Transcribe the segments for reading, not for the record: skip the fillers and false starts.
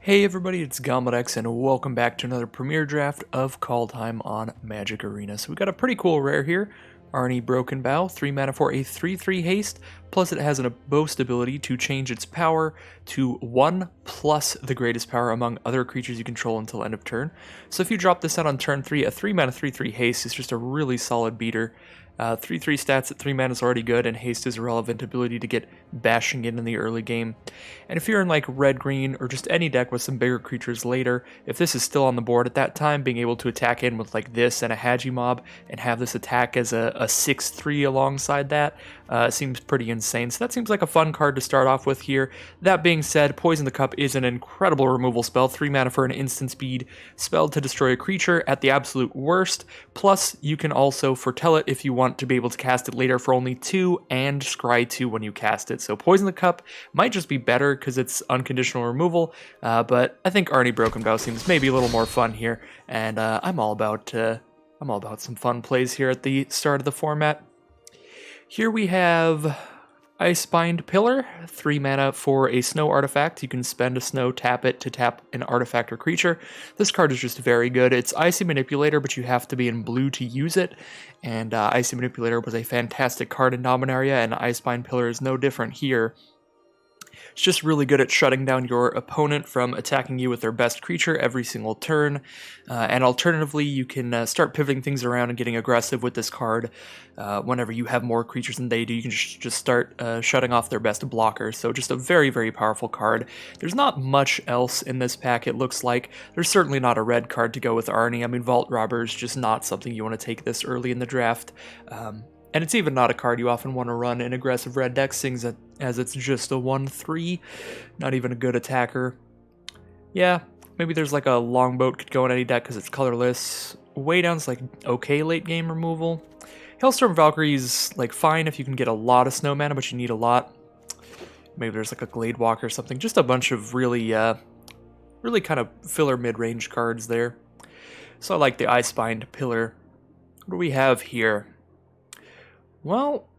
Hey everybody, it's Galmadex and welcome back to another Premier Draft of Kaldheim on Magic Arena. So we got a pretty cool rare here, Arnie Broken Bow, 3 mana for a 3/3 haste, plus it has a boast ability to change its power to 1 plus the greatest power among other creatures you control until end of turn. So if you drop this out on turn 3, a 3 mana 3/3 haste is just a really solid beater. 3/3 stats at 3 mana is already good, and haste is a relevant ability to get bashing in the early game. And if you're in like red-green or just any deck with some bigger creatures later, if this is still on the board at that time, being able to attack in with like this and a Hagi Mob and have this attack as a 6/3 alongside that seems pretty insane. So that seems like a fun card to start off with here. That being said, Poison the Cup is an incredible removal spell, 3 mana for an instant speed spell to destroy a creature at the absolute worst. Plus, you can also foretell it if you want to be able to cast it later for only 2 and scry 2 when you cast it. So Poison the Cup might just be better because it's unconditional removal, but I think Arnie Broken Bow seems maybe a little more fun here, and I'm all about some fun plays here at the start of the format. Here we have Icebind Pillar, 3 mana for a snow artifact. You can spend a snow, tap it to tap an artifact or creature. This card is just very good. It's Icy Manipulator, but you have to be in blue to use it. And Icy Manipulator was a fantastic card in Dominaria, and Icebind Pillar is no different here. It's just really good at shutting down your opponent from attacking you with their best creature every single turn. And alternatively, you can start pivoting things around and getting aggressive with this card. Whenever you have more creatures than they do, you can just start shutting off their best blockers. So just a very, very powerful card. There's not much else in this pack, it looks like. There's certainly not a red card to go with Arnie. I mean, Vault Robber is just not something you want to take this early in the draft. And it's even not a card you often want to run in aggressive red decks, seeing as it's just a 1/3, not even a good attacker. Yeah, maybe there's like a Longboat could go in any deck because it's colorless. Waydown's like okay late game removal. Hailstorm Valkyrie's like fine if you can get a lot of snow mana, but you need a lot. Maybe there's like a Glade Walker or something. Just a bunch of really kind of filler mid-range cards there. So I like the Icebind Pillar. What do we have here? Well,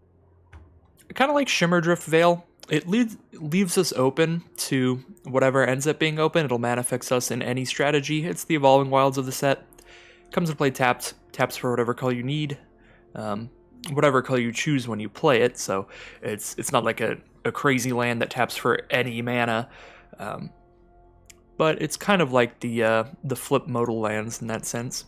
I kind of like Shimmerdrift Veil. It leaves us open to whatever ends up being open. It'll manifest us in any strategy. It's the Evolving Wilds of the set. Comes to play taps for whatever color you need, whatever color you choose when you play it. So it's not like a crazy land that taps for any mana, but it's kind of like the flip modal lands in that sense.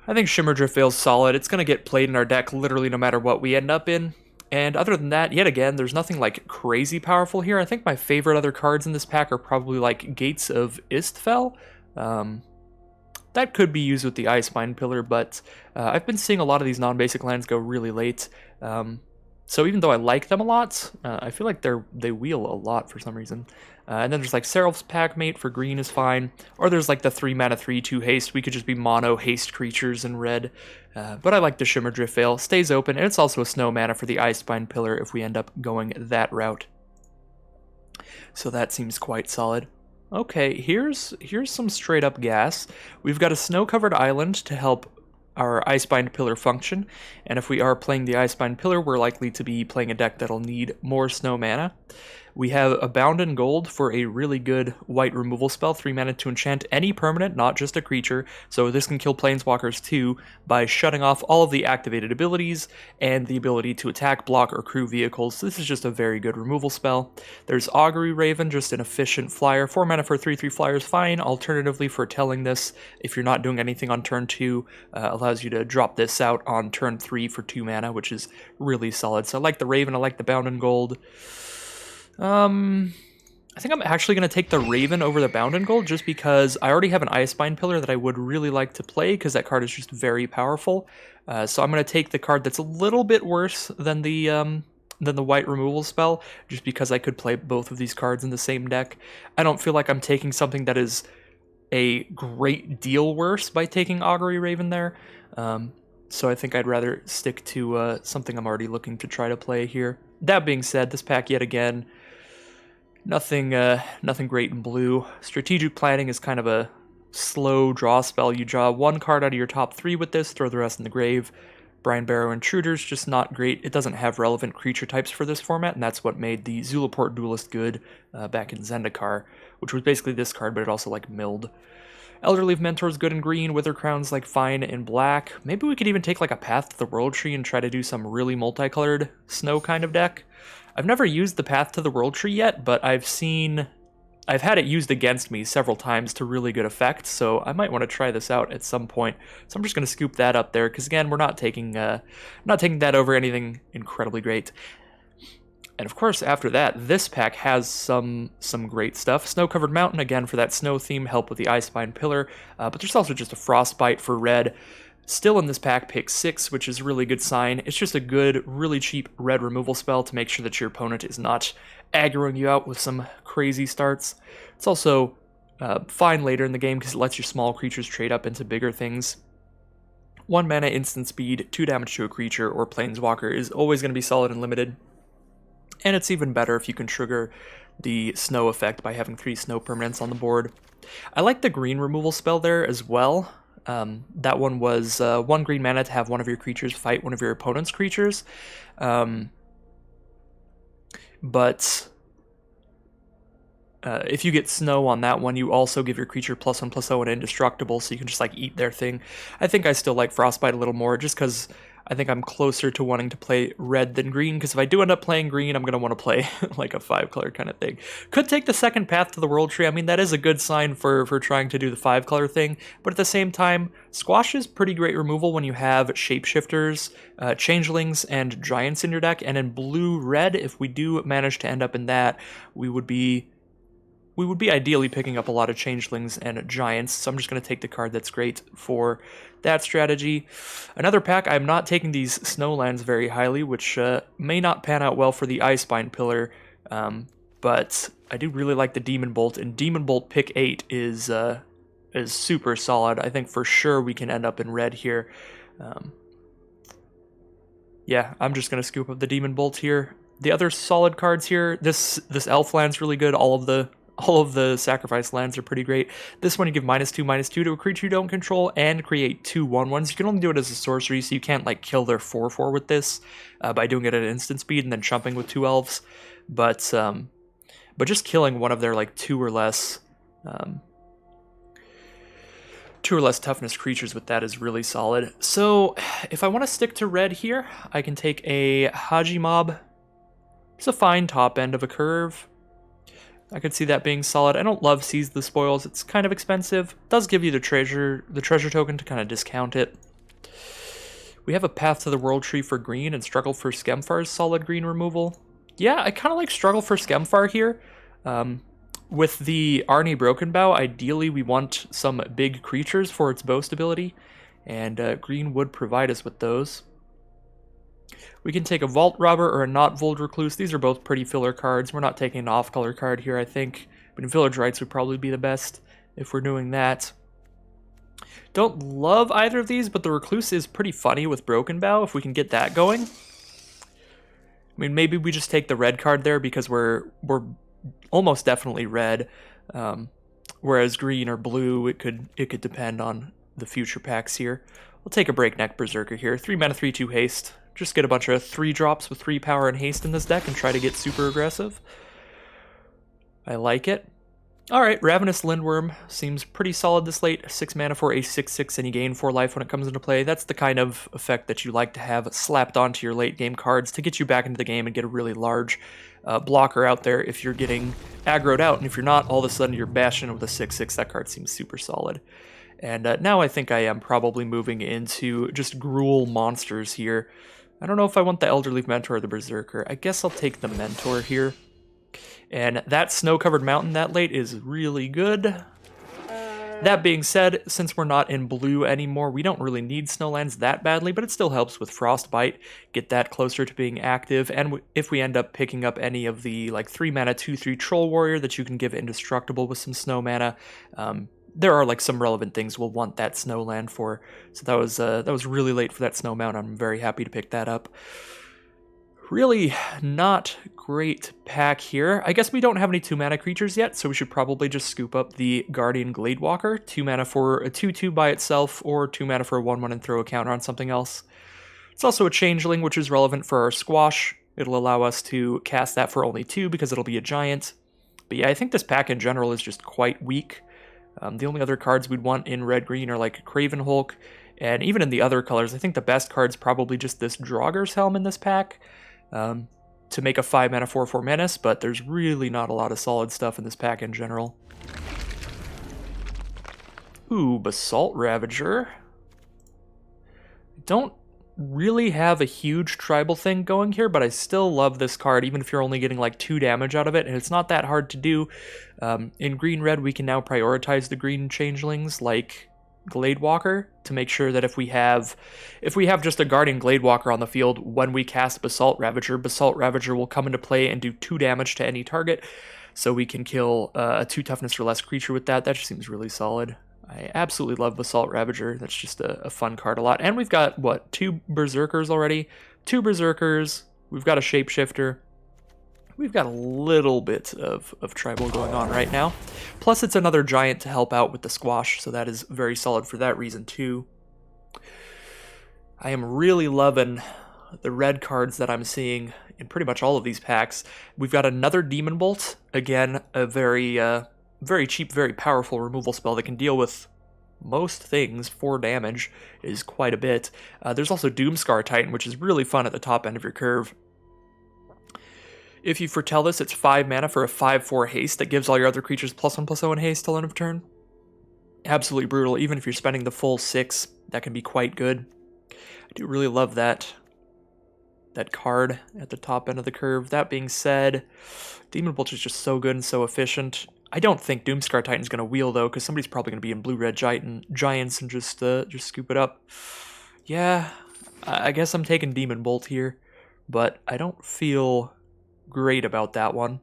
I think Shimmerdrift Veil's solid. It's going to get played in our deck literally no matter what we end up in. And other than that, yet again, there's nothing like crazy powerful here. I think my favorite other cards in this pack are probably like Gates of Istfell. That could be used with the Icebind Pillar, but I've been seeing a lot of these non-basic lands go really late. So even though I like them a lot, I feel like they wheel a lot for some reason. And then there's like Seraph's Packmate for green is fine. Or there's like the 3 mana 3/2 haste. We could just be mono haste creatures in red. But I like the Shimmerdrift Veil. Stays open, and it's also a snow mana for the Icebind Pillar if we end up going that route. So that seems quite solid. Okay, here's some straight up gas. We've got a snow-covered island to help our Icebind Pillar function, and if we are playing the Icebind Pillar, we're likely to be playing a deck that'll need more snow mana. We have a Bound in Gold for a really good white removal spell, 3 mana to enchant any permanent, not just a creature, so this can kill planeswalkers too by shutting off all of the activated abilities and the ability to attack, block, or crew vehicles. So this is just a very good removal spell. There's Augury Raven, just an efficient flyer, 4 mana for 3/3 flyer is fine. Alternatively, for telling this, if you're not doing anything on turn 2, allows you to drop this out on turn 3 for 2 mana, which is really solid. So I like the Raven, I like the Bound in Gold. I think I'm actually going to take the Raven over the Bound in Gold just because I already have an Icebind Pillar that I would really like to play because that card is just very powerful. So I'm going to take the card that's a little bit worse than the white removal spell just because I could play both of these cards in the same deck. I don't feel like I'm taking something that is a great deal worse by taking Augury Raven there. So I think I'd rather stick to something I'm already looking to try to play here. That being said, this pack yet again, nothing great in blue. Strategic Planning is kind of a slow draw spell. You draw 1 card out of your top 3 with this, throw the rest in the grave. Brine Barrow Intruder's just not great. It doesn't have relevant creature types for this format, and that's what made the Zulaport Duelist good back in Zendikar, which was basically this card, but it also like milled. Elderleaf Mentor's good in green, Wither Crown's like fine in black. Maybe we could even take like a Path to the World Tree and try to do some really multicolored snow kind of deck. I've never used the Path to the World Tree yet, but I've had it used against me several times to really good effect, so I might want to try this out at some point. So I'm just going to scoop that up there, because again, we're not taking that over anything incredibly great. And of course, after that, this pack has some great stuff. Snow-Covered Mountain, again, for that snow theme, help with the Ice Spine Pillar, but there's also just a Frostbite for red. Still in this pack, pick 6, which is a really good sign. It's just a good, really cheap red removal spell to make sure that your opponent is not aggroing you out with some crazy starts. It's also fine later in the game because it lets your small creatures trade up into bigger things. 1 mana, instant speed, 2 damage to a creature or planeswalker is always going to be solid and limited. And it's even better if you can trigger the snow effect by having 3 snow permanents on the board. I like the green removal spell there as well. That one was 1 green mana to have one of your creatures fight one of your opponent's creatures. But if you get snow on that one, you also give your creature +1/+0 and indestructible, so you can just like eat their thing. I think I still like Frostbite a little more, just because I think I'm closer to wanting to play red than green, because if I do end up playing green, I'm going to want to play like a 5-color kind of thing. Could take the second Path to the World Tree. I mean, that is a good sign for trying to do the 5-color thing, but at the same time, Squash is pretty great removal when you have Shapeshifters, Changelings, and Giants in your deck, and in blue-red, if we do manage to end up in that, we would be ideally picking up a lot of Changelings and Giants, so I'm just going to take the card that's great for that strategy. Another pack, I'm not taking these Snowlands very highly, which may not pan out well for the Icespine Pillar, but I do really like the Demon Bolt, and Demon Bolt pick 8 is super solid. I think for sure we can end up in red here. Yeah, I'm just going to scoop up the Demon Bolt here. The other solid cards here, this Elf Land's really good. All of the sacrifice lands are pretty great. This one you give -2/-2 to a creature you don't control and create 2 1/1s. You can only do it as a sorcery, so you can't like kill their 4/4 with this by doing it at instant speed and then chumping with 2 elves. But just killing one of their like 2 or less toughness creatures with that is really solid. So if I want to stick to red here, I can take a Haji Mob. It's a fine top end of a curve. I could see that being solid. I don't love Seize the Spoils. It's kind of expensive. It does give you the treasure token to kind of discount it. We have a Path to the World Tree for green and Struggle for Skemfar's solid green removal. Yeah, I kind of like Struggle for Skemfar here. With the Arni Broken Bow, ideally we want some big creatures for its boast ability, and green would provide us with those. We can take a Vault Robber or a Not Vold Recluse. These are both pretty filler cards. We're not taking an off-color card here, I think. But Village Rites would probably be the best if we're doing that. Don't love either of these, but the Recluse is pretty funny with Broken Bow, if we can get that going. I mean, maybe we just take the red card there because we're almost definitely red. Whereas green or blue, it could depend on the future packs here. We'll take a Breakneck Berserker here. 3 mana, 3/2 haste. Just get a bunch of 3 drops with 3 power and haste in this deck and try to get super aggressive. I like it. Alright, Ravenous Lindworm seems pretty solid this late. 6 mana for a 6/6 and you gain 4 life when it comes into play. That's the kind of effect that you like to have slapped onto your late game cards to get you back into the game and get a really large blocker out there if you're getting aggroed out. And if you're not, all of a sudden you're bashing with a 6/6. That card seems super solid. And now I think I am probably moving into just Gruul monsters here. I don't know if I want the Elderleaf Mentor or the Berserker. I guess I'll take the Mentor here. And that Snow-Covered Mountain that late is really good. That being said, since we're not in blue anymore, we don't really need Snowlands that badly, but it still helps with Frostbite, get that closer to being active, and if we end up picking up any of the like 3 mana 2/3 Troll Warrior that you can give Indestructible with some snow mana, there are like some relevant things we'll want that Snowland for. So that was really late for that Snow Mountain. I'm very happy to pick that up. Really not great pack here. I guess we don't have any 2 mana creatures yet, so we should probably just scoop up the Guardian Gladewalker. 2 mana for a 2/2 by itself, or 2 mana for a 1/1 and throw a counter on something else. It's also a changeling, which is relevant for our squash. It'll allow us to cast that for only 2 because it'll be a giant. But yeah, I think this pack in general is just quite weak. The only other cards we'd want in red-green are like Craven Hulk, and even in the other colors, I think the best card's probably just this Draugr's Helm in this pack to make a 5-mana 4/4 menace, but there's really not a lot of solid stuff in this pack in general. Ooh, Basalt Ravager. Don't really have a huge tribal thing going here, but I still love this card, even if you're only getting like 2 damage out of it, and it's not that hard to do. In green-red, we can now prioritize the green changelings like Gladewalker to make sure that if we have just a guardian Gladewalker on the field, when we cast Basalt Ravager will come into play and do 2 damage to any target, so we can kill a 2 toughness or less creature with that. That just seems really solid. I absolutely love Basalt Ravager. That's just a fun card a lot. And we've got, what, 2 Berserkers already? 2 Berserkers. We've got a Shapeshifter. We've got a little bit of tribal going on right now. Plus, it's another giant to help out with the squash, so that is very solid for that reason, too. I am really loving the red cards that I'm seeing in pretty much all of these packs. We've got another Demon Bolt. Again, a very cheap, very powerful removal spell that can deal with most things. 4 damage is quite a bit. There's also Doomscar Titan, which is really fun at the top end of your curve. If you foretell this, it's 5 mana for a 5/4 haste that gives all your other creatures +1/+0 haste till end of turn. Absolutely brutal. Even if you're spending the full 6, that can be quite good. I do really love that card at the top end of the curve. That being said, Demon Bolt is just so good and so efficient. I don't think Doomscar Titan's going to wheel, though, because somebody's probably going to be in blue-red giants and just scoop it up. Yeah, I guess I'm taking Demon Bolt here, but I don't feel great about that one.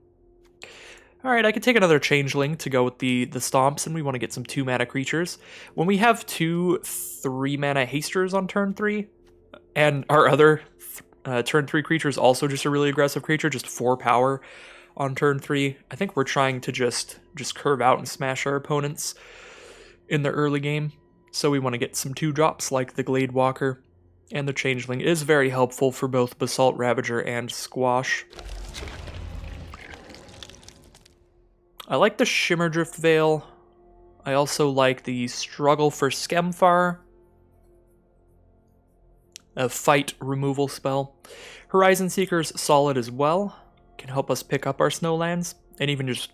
Alright, I could take another Changeling to go with the Stomps, and we want to get some 2-mana creatures. When we have 2 3-mana Hasters on turn 3, and our other turn 3 creature is also just a really aggressive creature, just 4 power on turn 3, I think we're trying to just curve out and smash our opponents in the early game. So we want to get some 2-drops like the Gladewalker, and the Changeling is very helpful for both Basalt Ravager and Squash. I like the Shimmerdrift Veil. I also like the Struggle for Skemfar, a fight removal spell. Horizon Seeker's solid as well. Can help us pick up our snowlands, and even just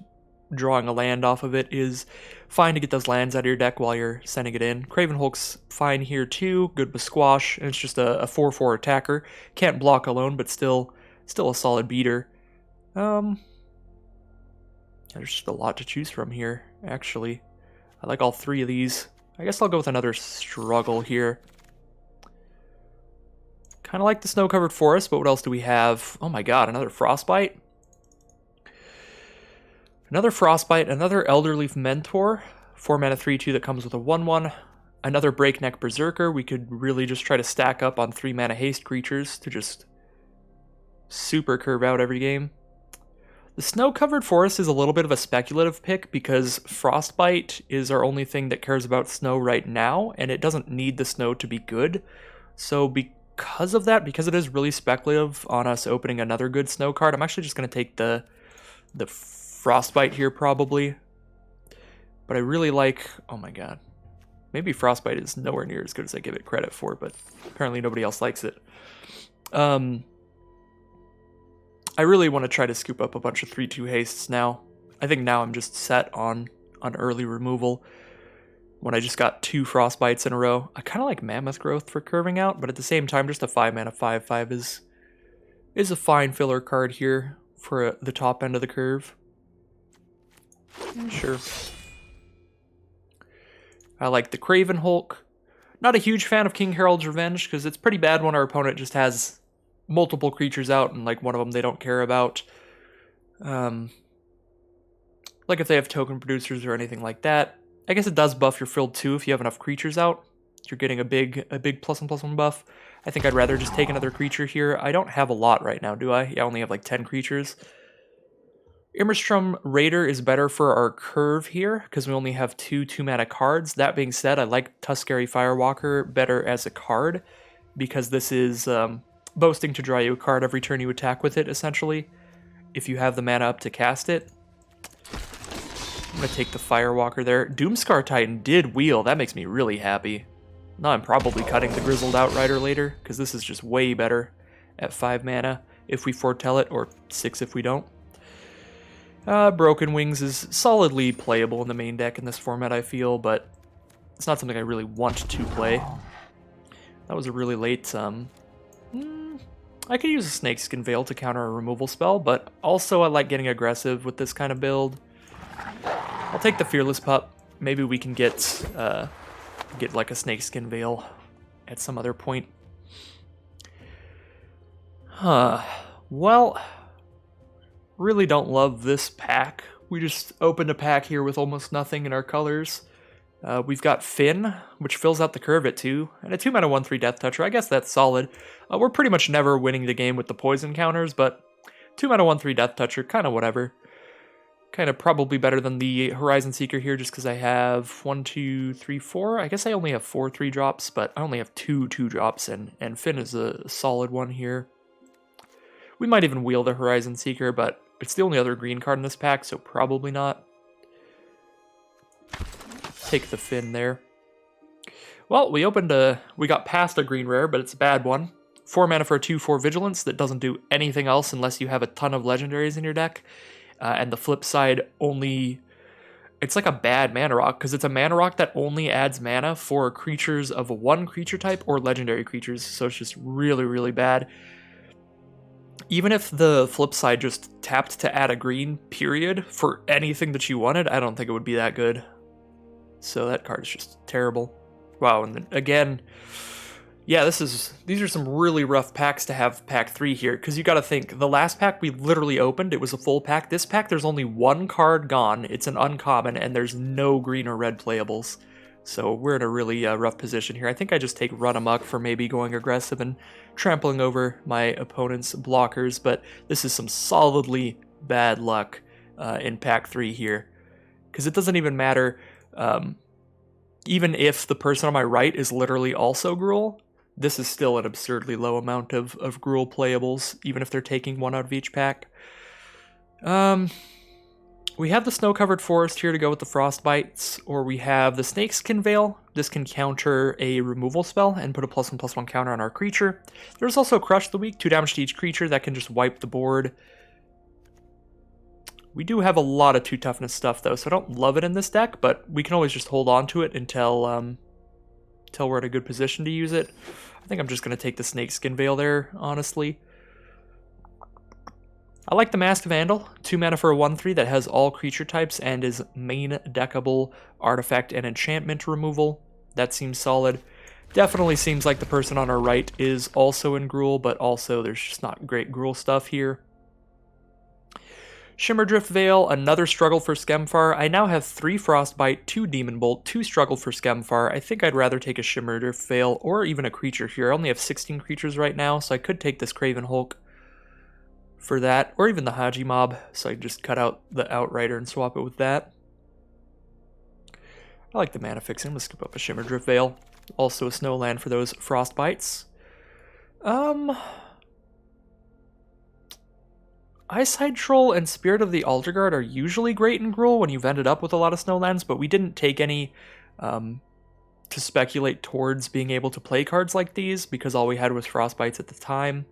drawing a land off of it is fine to get those lands out of your deck while you're sending it in. Craven Hulk's fine here too, good with Squash, and it's just a 4/4 attacker. Can't block alone, but still a solid beater. There's just a lot to choose from here, actually. I like all 3 of these. I guess I'll go with another Struggle here. Kind of like the Snow-Covered Forest, but what else do we have? Oh my god, another Frostbite? Another Frostbite, another Elderleaf Mentor. 4 mana 3/2 that comes with a 1/1. Another Breakneck Berserker. We could really just try to stack up on 3 mana haste creatures to just super curve out every game. The Snow-Covered Forest is a little bit of a speculative pick because Frostbite is our only thing that cares about snow right now, and it doesn't need the snow to be good. So because of that, because it is really speculative on us opening another good snow card, I'm actually just going to take the Frostbite here probably. But I really like, oh my god, maybe Frostbite is nowhere near as good as I give it credit for, but apparently nobody else likes it. I really want to try to scoop up a bunch of 3/2 hastes now. I think now I'm just set on early removal when I just got 2 Frostbites in a row. I kind of like Mammoth Growth for curving out, but at the same time, just a 5 mana 5/5 is a fine filler card here for the top end of the curve. Sure. I like the Craven Hulk. Not a huge fan of King Harold's Revenge, because it's pretty bad when our opponent just has multiple creatures out and like one of them they don't care about. Like if they have token producers or anything like that. I guess it does buff your field too if you have enough creatures out. You're getting a big +1/+1 buff. I think I'd rather just take another creature here. I don't have a lot right now, do I? Yeah, I only have like 10 creatures. Immerstrom Raider is better for our curve here because we only have 2 2-mana cards. That being said, I like Tuskeri Firewalker better as a card because this is boasting to draw you a card every turn you attack with it, essentially, if you have the mana up to cast it. I'm going to take the Firewalker there. Doomscar Titan did wheel. That makes me really happy. Now I'm probably cutting the Grizzled Outrider later, because this is just way better at 5 mana if we foretell it, or 6 if we don't. Broken Wings is solidly playable in the main deck in this format, I feel, but it's not something I really want to play. That was a really late... I could use a Snakeskin Veil to counter a removal spell, but also I like getting aggressive with this kind of build. I'll take the Fearless Pup. Maybe we can get like a Snakeskin Veil at some other point. Well, really don't love this pack. We just opened a pack here with almost nothing in our colors. We've got Finn, which fills out the curve at 2, and a 2-mana 1/3 Death Toucher. I guess that's solid. We're pretty much never winning the game with the poison counters, but 2-mana 1/3 Death Toucher, kind of whatever. Kind of probably better than the Horizon Seeker here, just because I have 1, 2, 3, 4. I guess I only have 4 3-drops, but I only have 2 2-drops, and Finn is a solid one here. We might even wheel the Horizon Seeker, but it's the only other green card in this pack, so probably not. Take the Finn there. Well, we got past a green rare, but it's a bad one. 4 mana for a 2/4 Vigilance that doesn't do anything else unless you have a ton of legendaries in your deck. And the flip side it's like a bad mana rock, because it's a mana rock that only adds mana for creatures of 1 creature type or legendary creatures, so it's just really, really bad. Even if the flip side just tapped to add a green, period, for anything that you wanted, I don't think it would be that good. So that card is just terrible. Wow, and then again, yeah, these are some really rough packs to have pack 3 here, because you gotta think, the last pack we literally opened, it was a full pack. This pack, there's only 1 card gone, it's an uncommon, and there's no green or red playables. So we're in a really rough position here. I think I just take Run Amok for maybe going aggressive and trampling over my opponent's blockers, but this is some solidly bad luck in pack 3 here, because it doesn't even matter, even if the person on my right is literally also Gruul, this is still an absurdly low amount of Gruul playables, even if they're taking 1 out of each pack. We have the Snow-Covered Forest here to go with the Frostbites, or we have the Snakeskin Veil. This can counter a removal spell and put a +1/+1 counter on our creature. There's also Crush the Weak, 2 damage to each creature, that can just wipe the board. We do have a lot of 2 toughness stuff though, so I don't love it in this deck, but we can always just hold on to it until we're in a good position to use it. I think I'm just going to take the Snakeskin Veil there, honestly. I like the Masked Vandal, 2 mana for a 1/3 that has all creature types and is main deckable artifact and enchantment removal. That seems solid. Definitely seems like the person on our right is also in Gruul, but also there's just not great Gruul stuff here. Shimmerdrift Veil, another struggle for Skemfar. I now have 3 Frostbite, 2 Demon Bolt, 2 struggle for Skemfar. I think I'd rather take a Shimmerdrift Veil or even a creature here. I only have 16 creatures right now, so I could take this Craven Hulk for that, or even the Haji Mob, so I just cut out the Outrider and swap it with that. I like the mana fixing. I'm going to skip up a Shimmerdrift Veil. Also a Snowland for those Frostbites. Eyeside Troll and Spirit of the Alderguard are usually great in Gruul when you've ended up with a lot of Snowlands, but we didn't take any to speculate towards being able to play cards like these, because all we had was Frostbites at the time.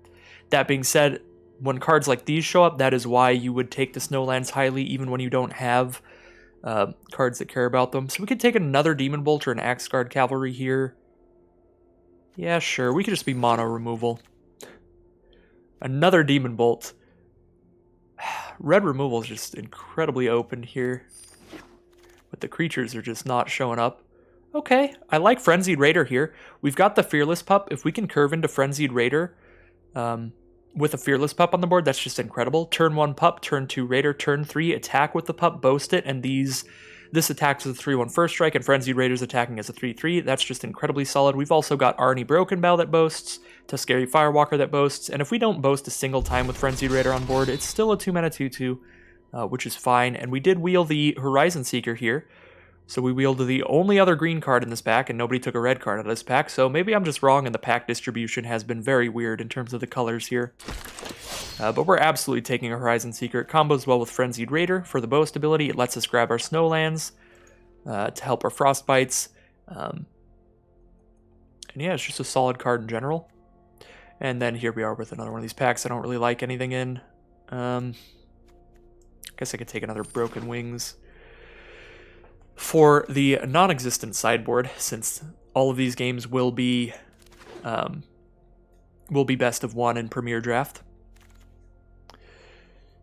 That being said, when cards like these show up, that is why you would take the Snowlands highly, even when you don't have cards that care about them. So we could take another Demon Bolt or an Axeguard Cavalry here. Yeah, sure, we could just be mono removal. Another Demon Bolt. Red removal is just incredibly open here, but the creatures are just not showing up. Okay, I like Frenzied Raider here. We've got the Fearless Pup. If we can curve into Frenzied Raider with a Fearless Pup on the board, that's just incredible. Turn 1 Pup, turn 2 Raider, turn 3 attack with the Pup, boast it, and this attacks with a 3/1 first strike, and Frenzied Raider's attacking as a 3/3. That's just incredibly solid. We've also got Arnie Broken Bow that boasts, Tuskeri Firewalker that boasts, and if we don't boast a single time with Frenzied Raider on board, it's still a 2 mana 2/2, which is fine. And we did wheel the Horizon Seeker here, So we wielded the only other green card in this pack, and nobody took a red card out of this pack, so maybe I'm just wrong and the pack distribution has been very weird in terms of the colors here. But we're absolutely taking a Horizon Seeker. It combos well with Frenzied Raider for the boast ability. It lets us grab our Snowlands to help our Frostbites. And yeah, it's just a solid card in general. And then here we are with another one of these packs I don't really like anything in. Guess I could take another Broken Wings. For the non-existent sideboard, since all of these games will be best of one in Premier Draft.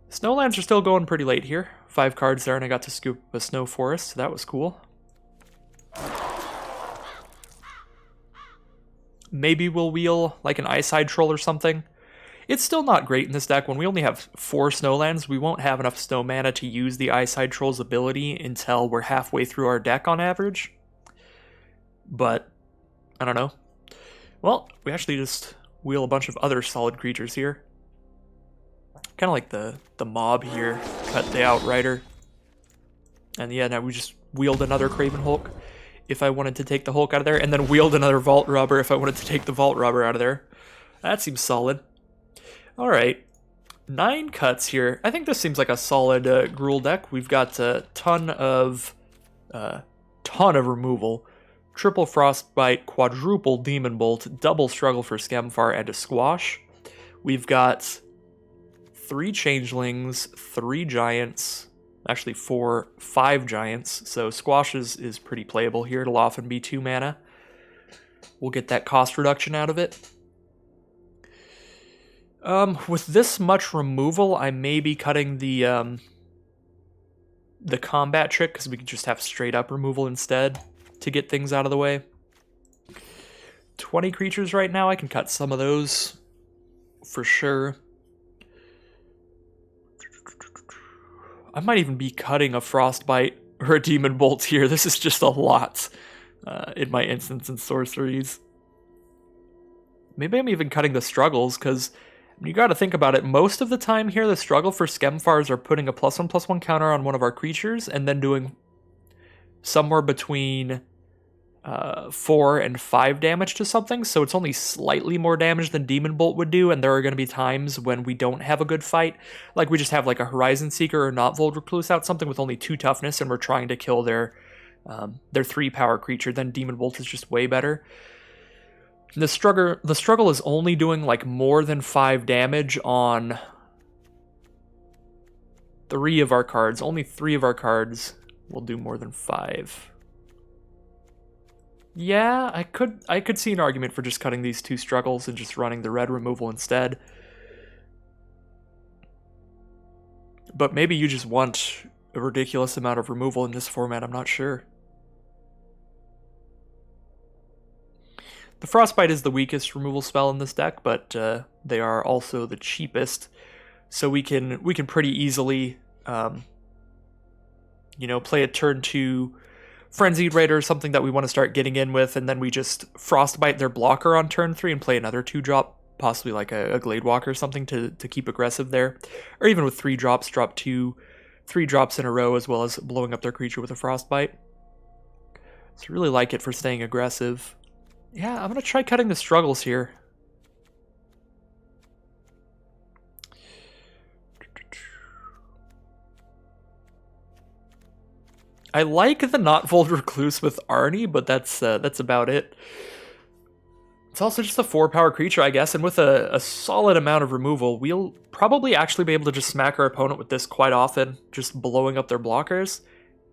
Snowlands are still going pretty late here. 5 cards there, and I got to scoop a Snow Forest, so that was cool. Maybe we'll wheel like an Eyeside Troll or something. It's still not great in this deck. When we only have 4 Snowlands, we won't have enough snow mana to use the Eyeside Troll's ability until we're halfway through our deck on average. But, I don't know. Well, we actually just wheel a bunch of other solid creatures here. Kind of like the mob here, cut the Outrider. And yeah, now we just wheeled another Craven Hulk if I wanted to take the Hulk out of there, and then wheeled another Vault Robber if I wanted to take the Vault Robber out of there. That seems solid. Alright, 9 cuts here. I think this seems like a solid Gruul deck. We've got a ton of removal. Triple Frostbite, quadruple Demon Bolt, double Struggle for Skemfar, and a Squash. We've got 3 Changelings, 3 Giants, actually 5 Giants, so Squash is pretty playable here. It'll often be 2 mana. We'll get that cost reduction out of it. With this much removal, I may be cutting the combat trick, because we could just have straight up removal instead to get things out of the way. 20 creatures right now, I can cut some of those for sure. I might even be cutting a Frostbite or a Demon Bolt here. This is just a lot in my instants and sorceries. Maybe I'm even cutting the struggles, because you got to think about it. Most of the time here, the struggle for Skemfars are putting a +1/+1 counter on one of our creatures and then doing somewhere between 4 and 5 damage to something, so it's only slightly more damage than Demon Bolt would do, and there are going to be times when we don't have a good fight, like we just have like a Horizon Seeker or Not Void Recluse out, something with only 2 toughness, and we're trying to kill their 3 power creature, then Demon Bolt is just way better. The struggle is only doing like more than 5 damage on 3 of our cards. Only 3 of our cards will do more than 5. Yeah, I could see an argument for just cutting these 2 struggles and just running the red removal instead. But maybe you just want a ridiculous amount of removal in this format, I'm not sure. The Frostbite is the weakest removal spell in this deck, but they are also the cheapest, so we can pretty easily, play a turn 2 Frenzied Raider, something that we want to start getting in with, and then we just Frostbite their blocker on turn 3 and play another 2-drop, possibly like a Gladewalker or something to keep aggressive there, or even with 3 drops, drop 2 3-drops in a row as well as blowing up their creature with a Frostbite. So I really like it for staying aggressive. Yeah, I'm going to try cutting the struggles here. I like the Not Void Recluse with Arnie, but that's about it. It's also just a 4-power creature, I guess, and with a solid amount of removal, we'll probably actually be able to just smack our opponent with this quite often, just blowing up their blockers.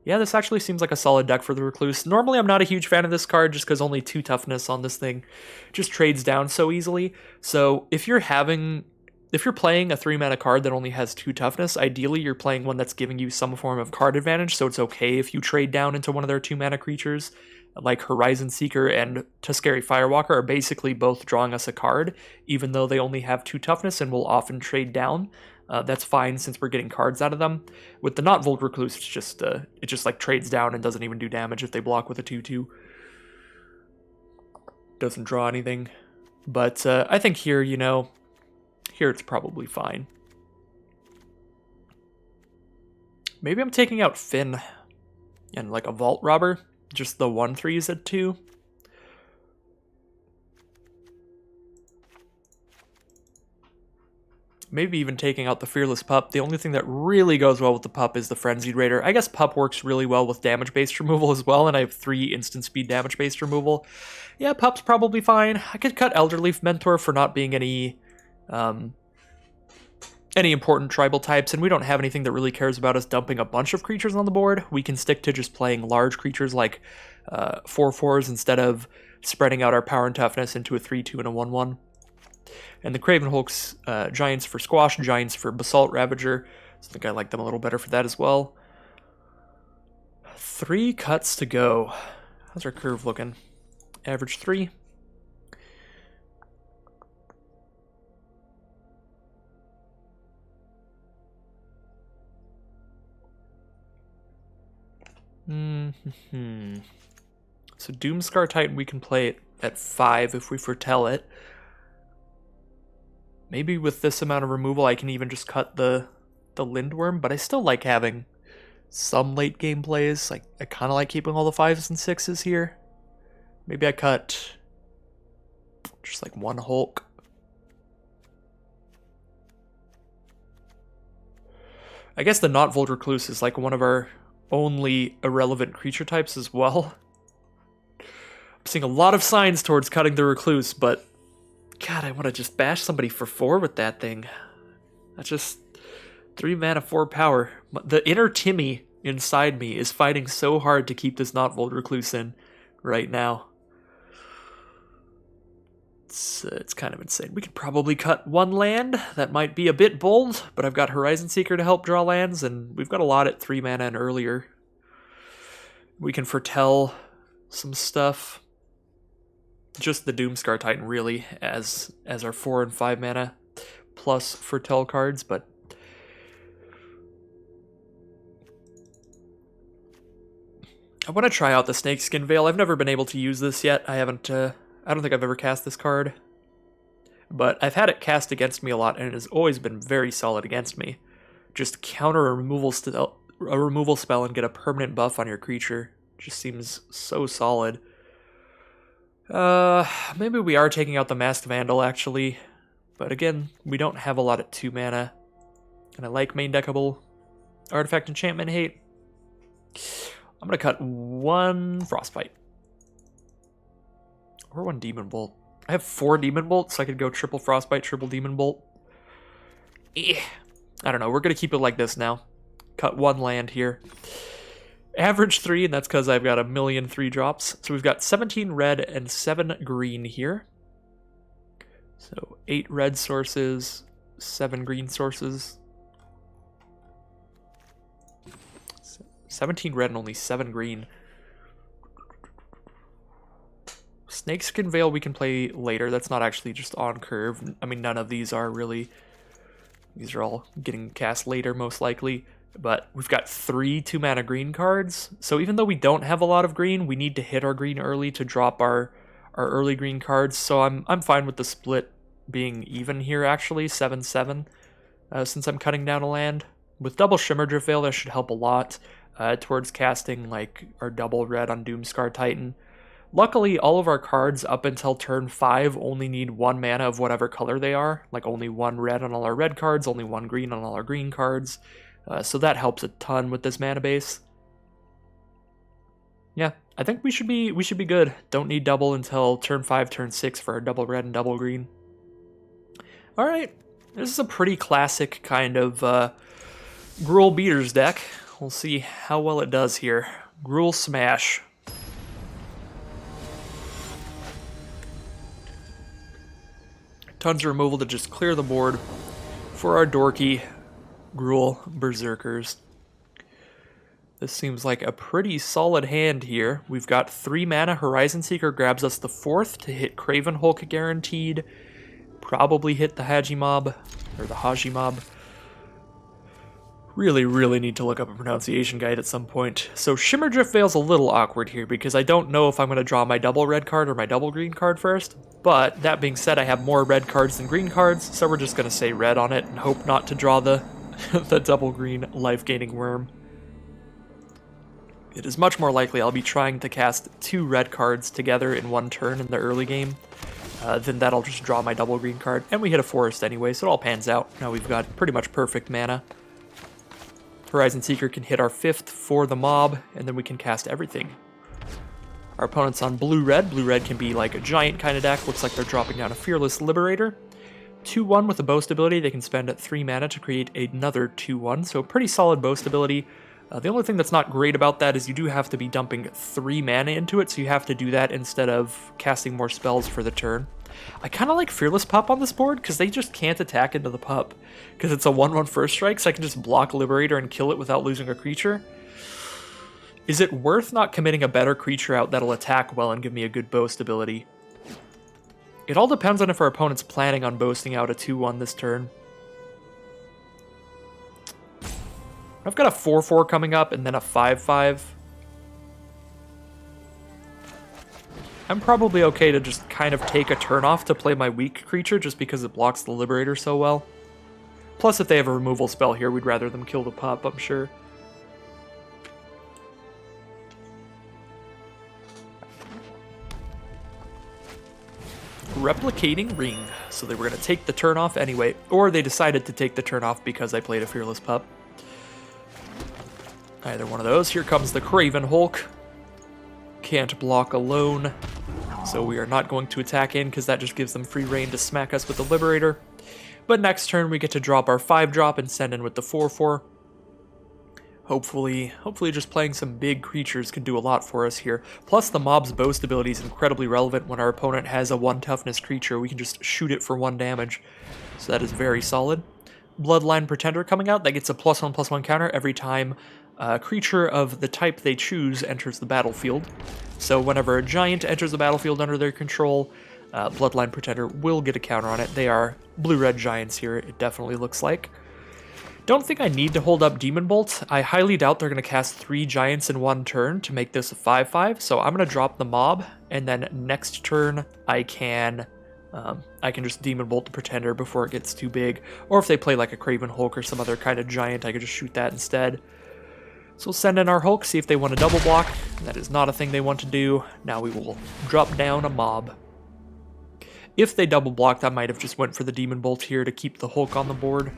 Yeah, this actually seems like a solid deck for the Recluse. Normally, I'm not a huge fan of this card just because only 2 toughness on this thing just trades down so easily. So if you're playing a 3-mana card that only has 2 toughness, ideally you're playing one that's giving you some form of card advantage, so it's okay if you trade down into one of their 2-mana creatures, like Horizon Seeker and Tuscary Firewalker are basically both drawing us a card, even though they only have 2 toughness and will often trade down. That's fine since we're getting cards out of them. With the Not Void Recluse, it just like trades down and doesn't even do damage if they block with a 2/2. Doesn't draw anything. But I think here, here it's probably fine. Maybe I'm taking out Finn. And like a Vault Robber, just the 1/3s at 2. Maybe even taking out the Fearless Pup. The only thing that really goes well with the Pup is the Frenzied Raider. I guess Pup works really well with damage-based removal as well, and I have 3 instant speed damage-based removal. Yeah, Pup's probably fine. I could cut Elderleaf Mentor for not being any important tribal types, and we don't have anything that really cares about us dumping a bunch of creatures on the board. We can stick to just playing large creatures like 4/4s instead of spreading out our power and toughness into a 3/2 and a 1/1. And the Craven Hulk's Giants for Squash, Giants for Basalt Ravager. I think I like them a little better for that as well. 3 cuts to go. How's our curve looking? Average 3. So Doomscar Titan, we can play it at 5 if we foretell it. Maybe with this amount of removal, I can even just cut the Lindworm, but I still like having some late game plays. Like, I kind of like keeping all the 5s and 6s here. Maybe I cut just like 1 Hulk. I guess the Not Volt Recluse is like one of our only irrelevant creature types as well. I'm seeing a lot of signs towards cutting the Recluse, but God, I want to just bash somebody for 4 with that thing. That's just 3 mana, 4 power. The inner Timmy inside me is fighting so hard to keep this Not Volt Recluse in right now. It's kind of insane. We could probably cut 1 land. That might be a bit bold, but I've got Horizon Seeker to help draw lands, and we've got a lot at 3 mana and earlier. We can foretell some stuff. Just the Doomscar Titan, really, as our 4 and 5 mana plus foretell cards, but I want to try out the Snakeskin Veil. I've never been able to use this yet. I don't think I've ever cast this card, but I've had it cast against me a lot, and it has always been very solid against me. Just counter a removal spell and get a permanent buff on your creature. Just seems so solid. Maybe we are taking out the Masked Vandal, actually. But again, we don't have a lot at 2 mana. And I like main deckable Artifact Enchantment Hate. I'm going to cut 1 Frostbite. Or 1 Demon Bolt. I have 4 Demon Bolts, so I could go triple Frostbite, triple Demon Bolt. I don't know, we're going to keep it like this now. Cut 1 land here. Average 3, and that's because I've got a million 3-drops. So we've got 17 red and 7 green here. So 8 red sources, 7 green sources. 17 red and only 7 green. Snakeskin Veil we can play later. That's not actually just on curve. I mean, none of these are really. These are all getting cast later, most likely. But we've got 3 2-mana green cards. So even though we don't have a lot of green, we need to hit our green early to drop our early green cards. So I'm fine with the split being even here, actually, 7-7, since I'm cutting down a land. With double Shimmerdrift Veil, that should help a lot towards casting like our double red on Doomscar Titan. Luckily, all of our cards up until turn 5 only need 1 mana of whatever color they are. Like only 1 red on all our red cards, only 1 green on all our green cards. So that helps a ton with this mana base. Yeah, I think we should be good. Don't need double until turn 5, turn 6 for our double red and double green. All right, this is a pretty classic kind of Gruul Beaters deck. We'll see how well it does here. Gruul Smash. Tons of removal to just clear the board for our dorky Gruul Berserkers. This seems like a pretty solid hand here. We've got 3 mana. Horizon Seeker grabs us the 4th to hit Craven Hulk guaranteed. Probably hit the Haji Mob, or the Haji Mob. Really need to look up a pronunciation guide at some point. So Shimmerdrift Veil's a little awkward here because I don't know if I'm going to draw my double red card or my double green card first. But that being said, I have more red cards than green cards, so we're just going to say red on it and hope not to draw the the double green life-gaining worm. it is much more likely I'll be trying to cast 2 red cards together in one turn in the early game. Then that'll just draw my double green card. And we hit a forest anyway, so it all pans out. Now we've got pretty much perfect mana. Horizon Seeker can hit our 5th for the mob, and then we can cast everything. Our opponent's on blue-red. Blue-red can be like a giant kind of deck. Looks like they're dropping down a Fearless Liberator. 2-1 with a boast ability. They can spend 3 mana to create another 2-1, so pretty solid boast ability. The only thing that's not great about that is you do have to be dumping 3 mana into it, so you have to do that instead of casting more spells for the turn. I kind of like Fearless Pup on this board, because they just can't attack into the pup. Because it's a 1-1 first strike, so I can just block Liberator and kill it without losing a creature. Is it worth not committing a better creature out that'll attack well and give me a good boast ability? It all depends on if our opponent's planning on boasting out a 2-1 this turn. I've got a 4-4 coming up and then a 5-5. I'm probably okay to just kind of take a turn off to play my weak creature just because it blocks the Liberator so well. Plus, if they have a removal spell here, we'd rather them kill the pup, I'm sure. Replicating Ring. So they were going to take the turn off anyway, or they decided to take the turn off because I played a Fearless Pup. Either one of those. Here comes the Craven Hulk. Can't block alone, so we are not going to attack in because that just gives them free reign to smack us with the Liberator. But next turn we get to drop our 5-drop and send in with the 4-4. Hopefully just playing some big creatures can do a lot for us here. Plus the mob's boast ability is incredibly relevant when our opponent has a 1 toughness creature. We can just shoot it for 1 damage, so that is very solid. Bloodline Pretender coming out, that gets a +1/+1 counter every time a creature of the type they choose enters the battlefield. So whenever a giant enters the battlefield under their control, Bloodline Pretender will get a counter on it. They are blue-red giants here, it definitely looks like. Don't think I need to hold up Demon Bolt. I highly doubt they're going to cast 3 giants in 1 turn to make this a 5-5, so I'm going to drop the mob, and then next turn I can just Demon Bolt the Pretender before it gets too big. Or if they play like a Craven Hulk or some other kind of giant, I could just shoot that instead. So we'll send in our Hulk, see if they want to double block. That is not a thing they want to do. Now we will drop down a mob. If they double blocked, I might have just went for the Demon Bolt here to keep the Hulk on the board.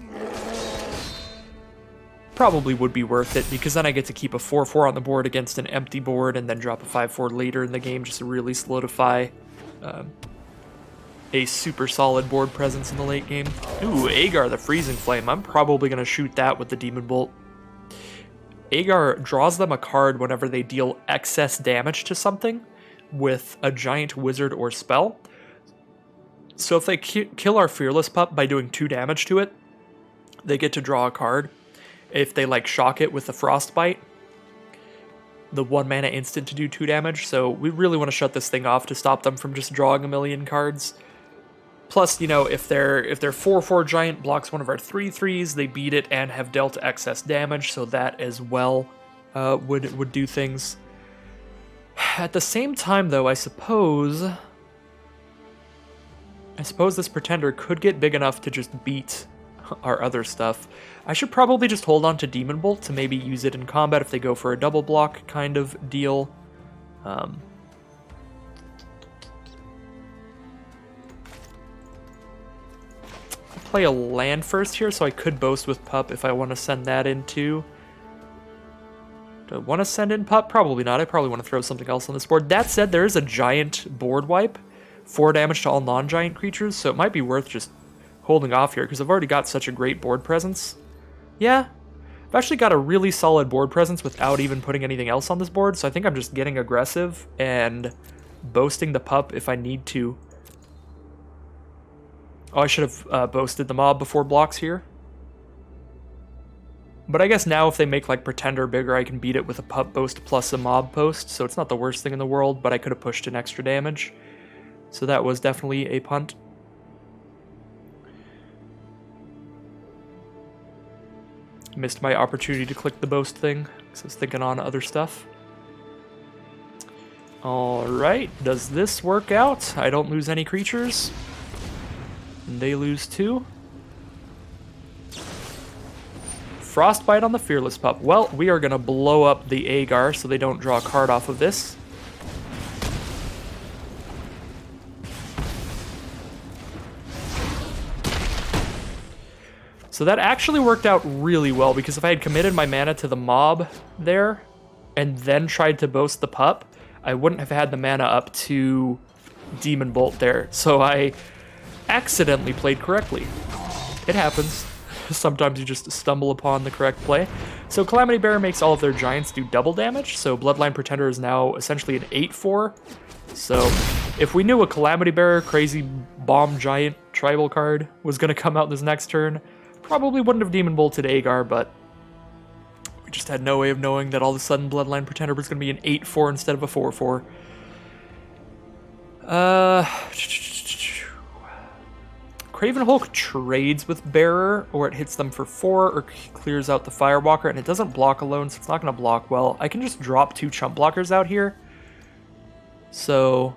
Probably would be worth it, because then I get to keep a 4-4 on the board against an empty board and then drop a 5-4 later in the game just to really solidify a super solid board presence in the late game. Ooh, Agar the Freezing Flame. I'm probably going to shoot that with the Demon Bolt. Agar draws them a card whenever they deal excess damage to something with a giant wizard or spell. So if they kill our Fearless Pup by doing 2 damage to it, they get to draw a card. If they like shock it with the Frostbite, the 1 mana instant to do 2 damage. So we really want to shut this thing off to stop them from just drawing a million cards. Plus, you know, if their 4-4 giant blocks one of our 3/3s, they beat it and have dealt excess damage, so that as well would do things. At the same time, though, I suppose this Pretender could get big enough to just beat our other stuff. I should probably just hold on to Demon Bolt to maybe use it in combat if they go for a double block kind of deal. Play a land first here, so I could boast with Pup if I want to send that in too. Do I want to send in Pup? Probably not. I probably want to throw something else on this board. That said, there is a giant board wipe, 4 damage to all non-giant creatures, so it might be worth just holding off here, because I've already got such a great board presence. Yeah, I've actually got a really solid board presence without even putting anything else on this board, so I think I'm just getting aggressive and boasting the Pup if I need to. Oh, I should have boasted the mob before blocks here. But I guess now if they make like Pretender bigger, I can beat it with a Pup boast plus a mob post, so it's not the worst thing in the world, but I could have pushed in extra damage. So that was definitely a punt. Missed my opportunity to click the boast thing, because I was thinking on other stuff. Alright, does this work out? I don't lose any creatures. And they lose 2. Frostbite on the Fearless Pup. Well, we are going to blow up the Agar so they don't draw a card off of this. So that actually worked out really well, because if I had committed my mana to the mob there and then tried to boast the pup, I wouldn't have had the mana up to Demon Bolt there. So I accidentally played correctly. It happens. Sometimes you just stumble upon the correct play. So Calamity Bearer makes all of their giants do double damage, so Bloodline Pretender is now essentially an 8/4. So if we knew a Calamity Bearer crazy bomb giant tribal card was going to come out this next turn, probably wouldn't have Demon Bolted Agar, but we just had no way of knowing that all of a sudden Bloodline Pretender was going to be an 8/4 instead of a 4/4. Craven Hulk trades with Bearer, or it hits them for 4, or clears out the Firewalker, and it doesn't block alone, so it's not going to block well. I can just drop 2 chump blockers out here. So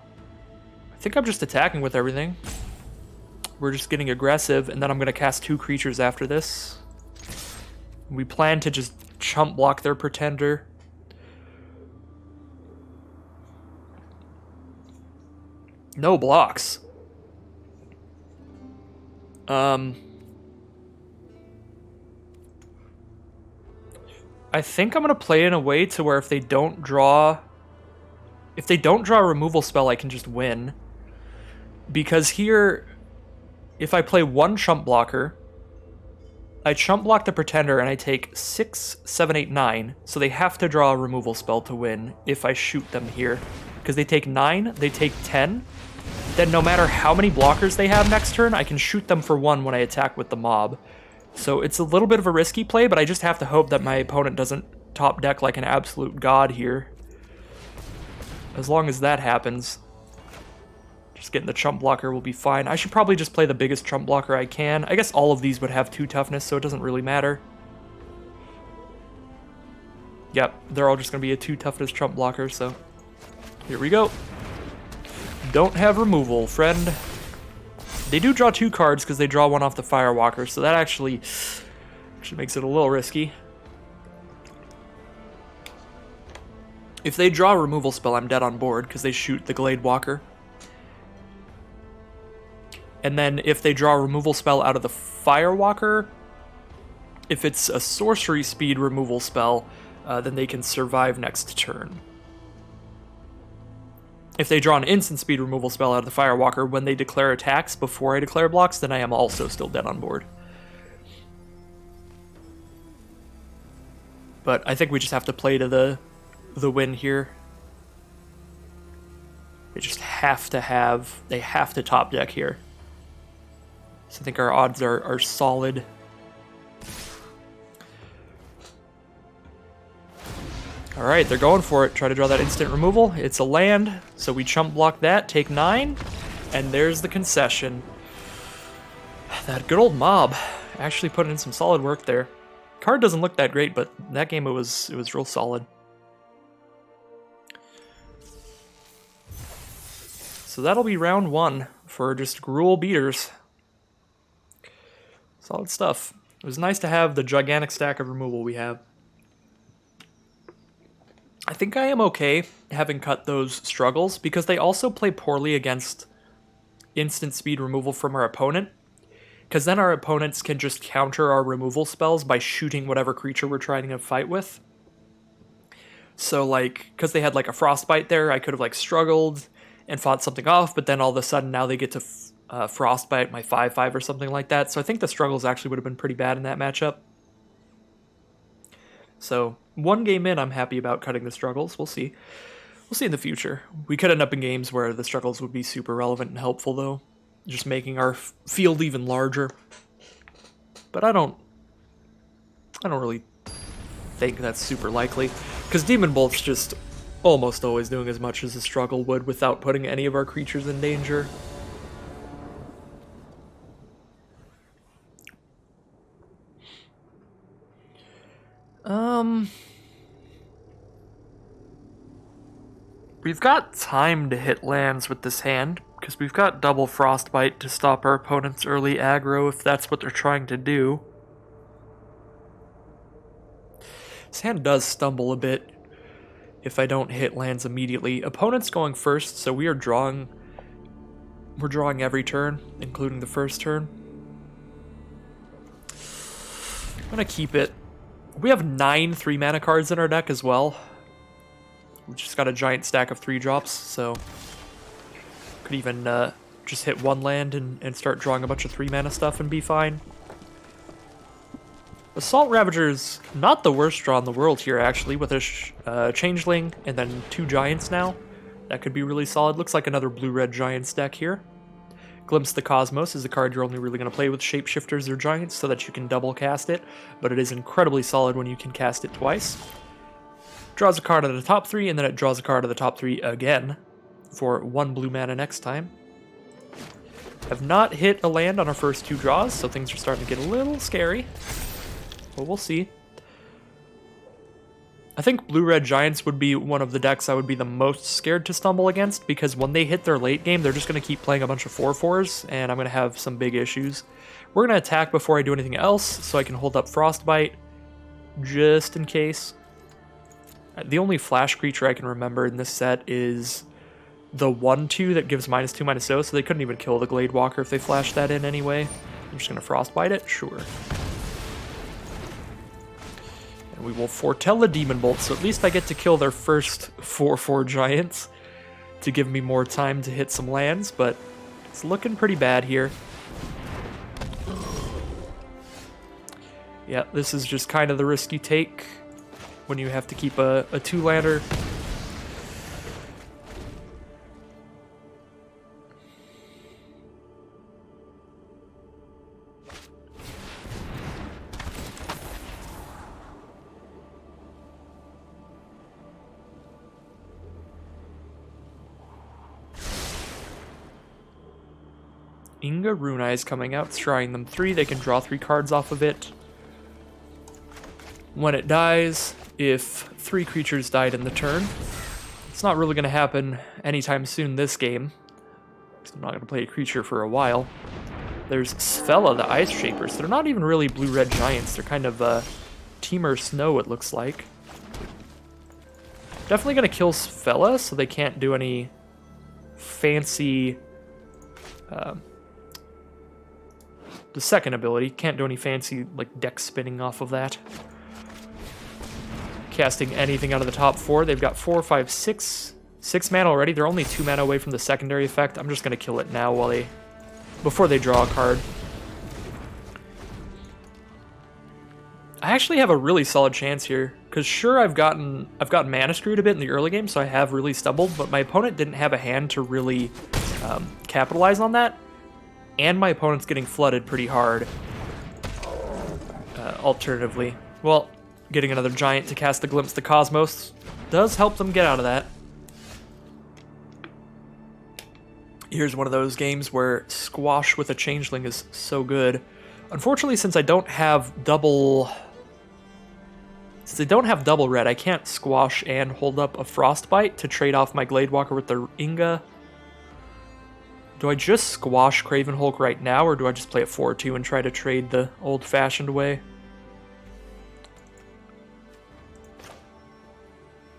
I think I'm just attacking with everything. We're just getting aggressive, and then I'm going to cast 2 creatures after this. We plan to just chump block their Pretender. No blocks. I think I'm going to play in a way to where if they don't draw a removal spell, I can just win. Because here, if I play 1 chump blocker, I chump block the Pretender and I take 6, 7, 8, 9. So they have to draw a removal spell to win if I shoot them here. Because they take 9, they take 10. Then no matter how many blockers they have next turn, I can shoot them for 1 when I attack with the mob. So it's a little bit of a risky play, but I just have to hope that my opponent doesn't top deck like an absolute god here. As long as that happens, just getting the chump blocker will be fine. I should probably just play the biggest chump blocker I can. I guess all of these would have 2 toughness, so it doesn't really matter. Yep, they're all just going to be a 2 toughness chump blocker, so here we go. Don't have removal, friend. They do draw 2 cards because they draw 1 off the Firewalker, so that actually makes it a little risky. If they draw a removal spell, I'm dead on board because they shoot the Glade Walker. And then if they draw a removal spell out of the Firewalker, if it's a sorcery speed removal spell, then they can survive next turn. If they draw an instant speed removal spell out of the Firewalker when they declare attacks before I declare blocks, then I am also still dead on board. But I think we just have to play to the win here. They just have to top deck here. So I think our odds are solid. Alright, they're going for it. Try to draw that instant removal. It's a land, so we chump block that, take 9, and there's the concession. That good old mob actually putting in some solid work there. Card doesn't look that great, but in that game it was real solid. So that'll be round 1 for just Gruul beaters. Solid stuff. It was nice to have the gigantic stack of removal we have. I think I am okay having cut those struggles because they also play poorly against instant speed removal from our opponent. Because then our opponents can just counter our removal spells by shooting whatever creature we're trying to fight with. So like, because they had like a Frostbite there, I could have like struggled and fought something off, but then all of a sudden now they get to Frostbite my 5/5 or something like that. So I think the struggles actually would have been pretty bad in that matchup. So 1 game in, I'm happy about cutting the struggles. We'll see. We'll see in the future. We could end up in games where the struggles would be super relevant and helpful, though. Just making our field even larger. But I don't really think that's super likely. Because Demon Bolt's just almost always doing as much as a struggle would without putting any of our creatures in danger. We've got time to hit lands with this hand, because we've got double Frostbite to stop our opponent's early aggro if that's what they're trying to do. This hand does stumble a bit if I don't hit lands immediately. Opponent's going first, so we're drawing every turn, including the first turn. I'm gonna keep it. We have 9 3-mana cards in our deck as well. We just got a giant stack of 3-drops, so could even just hit one land and start drawing a bunch of 3-mana stuff and be fine. Assault Ravager's not the worst draw in the world here, actually, with a Changeling and then 2 Giants now. That could be really solid. Looks like another blue-red Giants deck here. Glimpse the Cosmos is a card you're only really going to play with Shapeshifters or Giants so that you can double cast it, but it is incredibly solid when you can cast it twice. Draws a card out of the top 3, and then it draws a card out of the top 3 again for 1 blue mana next time. Have not hit a land on our first 2 draws, so things are starting to get a little scary. But we'll see. I think Blue-Red Giants would be one of the decks I would be the most scared to stumble against, because when they hit their late game, they're just going to keep playing a bunch of 4/4s, and I'm going to have some big issues. We're going to attack before I do anything else, so I can hold up Frostbite, just in case. The only flash creature I can remember in this set is the 1/2 that gives -2/-0, so they couldn't even kill the Gladewalker if they flashed that in anyway. I'm just going to Frostbite it? Sure. We will foretell the Demon Bolt, so at least I get to kill their first 4/4 Giants to give me more time to hit some lands, but it's looking pretty bad here. Yeah, this is just kind of the risk you take when you have to keep a 2-lander. Inga Rune Eyes coming out, scrying them 3. They can draw 3 cards off of it. When it dies, if 3 creatures died in the turn, it's not really going to happen anytime soon this game. I'm not going to play a creature for a while. There's Sfella, the Ice Shapers. They're not even really Blue-Red Giants. They're kind of Teamer Snow, it looks like. Definitely going to kill Sfella, so they can't do any fancy... the second ability. Can't do any fancy, like, deck spinning off of that. Casting anything out of the top 4. They've got 4, 5, 6 mana already. They're only 2 mana away from the secondary effect. I'm just going to kill it now before they draw a card. I actually have a really solid chance here, because sure, I've gotten mana screwed a bit in the early game, so I have really stumbled, but my opponent didn't have a hand to really capitalize on that. And my opponent's getting flooded pretty hard. Alternatively. Well, getting another Giant to cast the Glimpse the Cosmos does help them get out of that. Here's one of those games where Squash with a Changeling is so good. Unfortunately, since I don't have double red, I can't Squash and hold up a Frostbite to trade off my Gladewalker with the Inga. Do I just Squash Craven Hulk right now, or do I just play a 4/2 and try to trade the old-fashioned way? I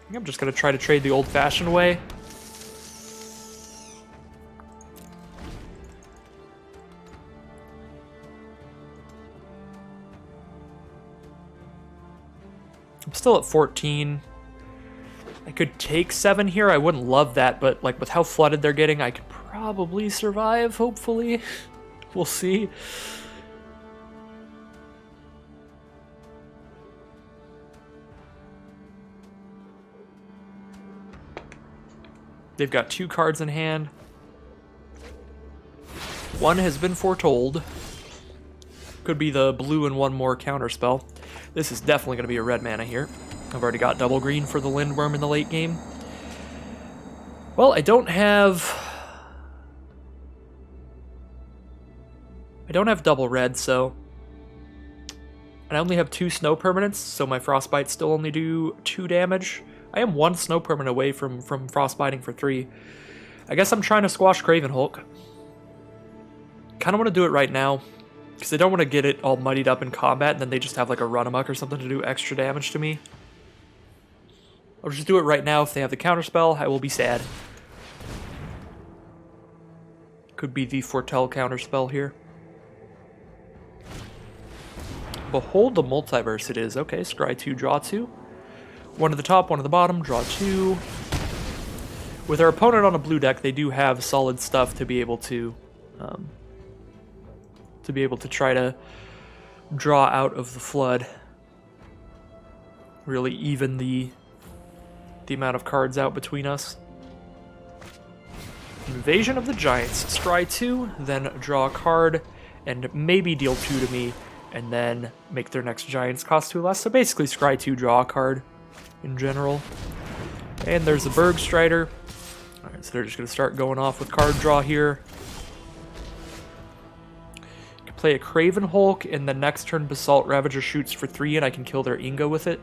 think I'm just going to try to trade the old-fashioned way. I'm still at 14. I could take 7 here. I wouldn't love that, but like with how flooded they're getting, I could probably survive, hopefully. We'll see. They've got 2 cards in hand. One has been foretold. Could be the blue and 1 more counterspell. This is definitely going to be a red mana here. I've already got double green for the Lindworm in the late game. Well, I don't have double red, so... And I only have 2 snow permanents, so my Frostbites still only do 2 damage. I am 1 snow permanent away from Frostbiting for 3. I guess I'm trying to Squash Craven Hulk. Kind of want to do it right now, because I don't want to get it all muddied up in combat, and then they just have like a run amok or something to do extra damage to me. I'll just do it right now. If they have the counterspell, I will be sad. Could be the Foretell counterspell here. Behold the Multiverse it is. Okay, scry 2, draw 2. One at the top, one at the bottom, draw 2. With our opponent on a blue deck, they do have solid stuff to be able to try to draw out of the flood. Really even the amount of cards out between us. Invasion of the Giants. Scry 2, then draw a card, and maybe deal 2 to me, and then make their next Giants cost 2 less. So basically, scry 2, draw a card in general. And there's the Berg Strider. Alright, so they're just going to start going off with card draw here. Can play a Craven Hulk, and the next turn Basalt Ravager shoots for 3, and I can kill their Inga with it.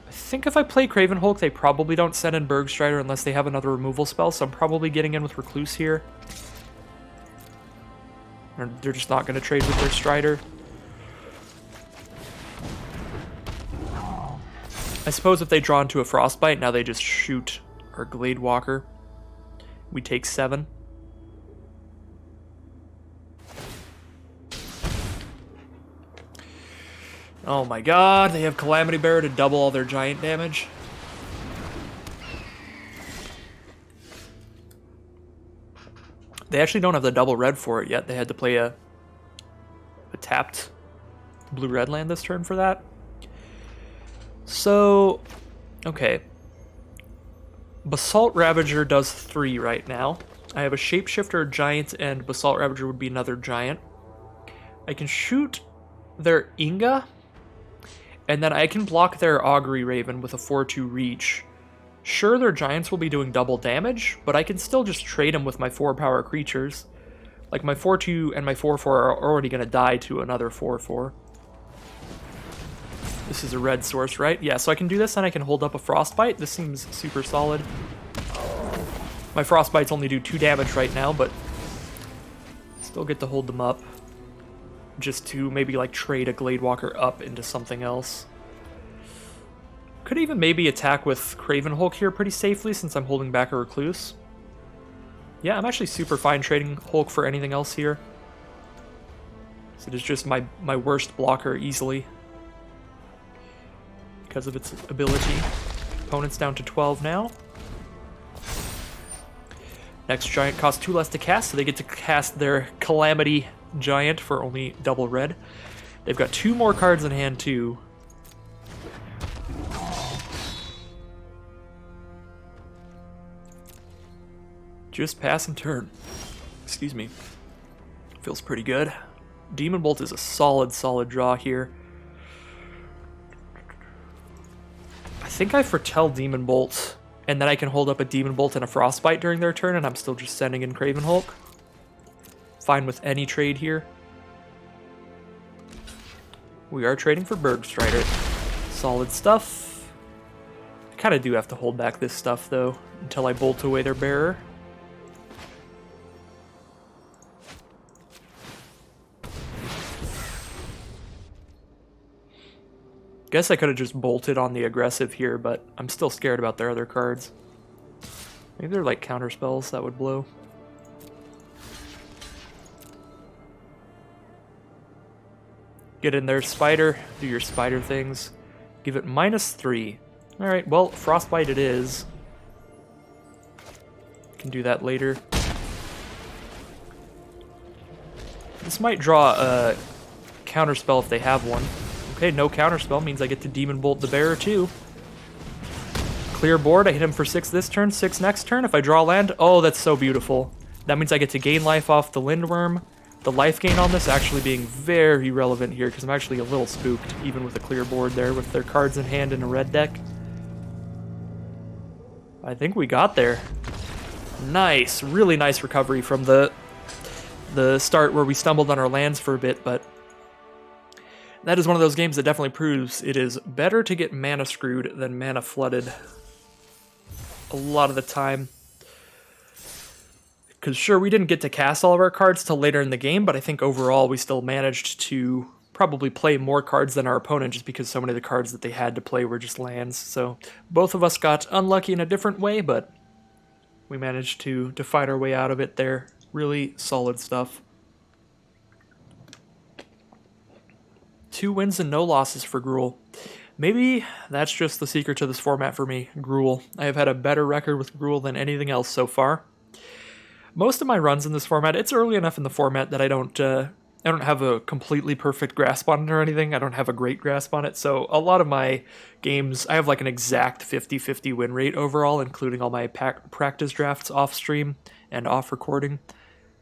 I think if I play Craven Hulk, they probably don't send in Berg Strider unless they have another removal spell, so I'm probably getting in with Recluse here. Or they're just not going to trade with their Strider. I suppose if they draw into a Frostbite, now they just shoot our Glade Walker. We take 7. Oh my god, they have Calamity Bearer to double all their giant damage. They actually don't have the double red for it yet. They had to play a tapped blue-red land this turn for that. So, okay. Basalt Ravager does 3 right now. I have a Shapeshifter, Giant, and Basalt Ravager would be another Giant. I can shoot their Inga, and then I can block their Augury Raven with a 4-2 reach. Sure, their Giants will be doing double damage, but I can still just trade them with my 4-power creatures. Like, my 4-2 and my 4-4 are already going to die to another 4-4. This is a red source, right? Yeah, so I can do this, and I can hold up a Frostbite. This seems super solid. My Frostbites only do 2 damage right now, but still get to hold them up. Just to maybe, like, trade a Gladewalker up into something else. Could even maybe attack with Craven Hulk here pretty safely, since I'm holding back a Recluse. Yeah, I'm actually super fine trading Hulk for anything else here. So it is just my worst blocker easily. Because of its ability. Opponent's down to 12 now. Next Giant costs 2 less to cast, so they get to cast their Calamity Giant for only double red. They've got 2 more cards in hand too. Just passing turn. Excuse me. Feels pretty good. Demon Bolt is a solid draw here. I think I foretell Demon Bolt, and then I can hold up a Demon Bolt and a Frostbite during their turn, and I'm still just sending in Craven Hulk. Fine with any trade here. We are trading for Berg Strider. Solid stuff. I kind of do have to hold back this stuff, though, until I bolt away their bearer. Guess I could have just bolted on the aggressive here, but I'm still scared about their other cards. Maybe they're like counter spells that would blow. Get in there, Spider. Do your Spider things. Give it -3. Alright, well, Frostbite it is. Can do that later. This might draw a counterspell if they have one. Okay, no counterspell means I get to Demon Bolt the Bearer too. Clear board, I hit him for 6 this turn, 6 next turn. If I draw land, oh, that's so beautiful. That means I get to gain life off the Lindworm. The life gain on this actually being very relevant here because I'm actually a little spooked, even with a clear board there, with their cards in hand in a red deck. I think we got there. Nice, really nice recovery from the start where we stumbled on our lands for a bit, but that is one of those games that definitely proves it is better to get mana screwed than mana flooded a lot of the time. Because sure, we didn't get to cast all of our cards till later in the game, but I think overall we still managed to probably play more cards than our opponent just because so many of the cards that they had to play were just lands. So both of us got unlucky in a different way, but we managed to fight our way out of it there. Really solid stuff. 2 wins and no losses for Gruul. Maybe that's just the secret to this format for me, Gruul. I have had a better record with Gruul than anything else so far. Most of my runs in this format, it's early enough in the format that I don't have a completely perfect grasp on it or anything. I don't have a great grasp on it. So a lot of my games, I have like an exact 50-50 win rate overall, including all my practice drafts off stream and off recording.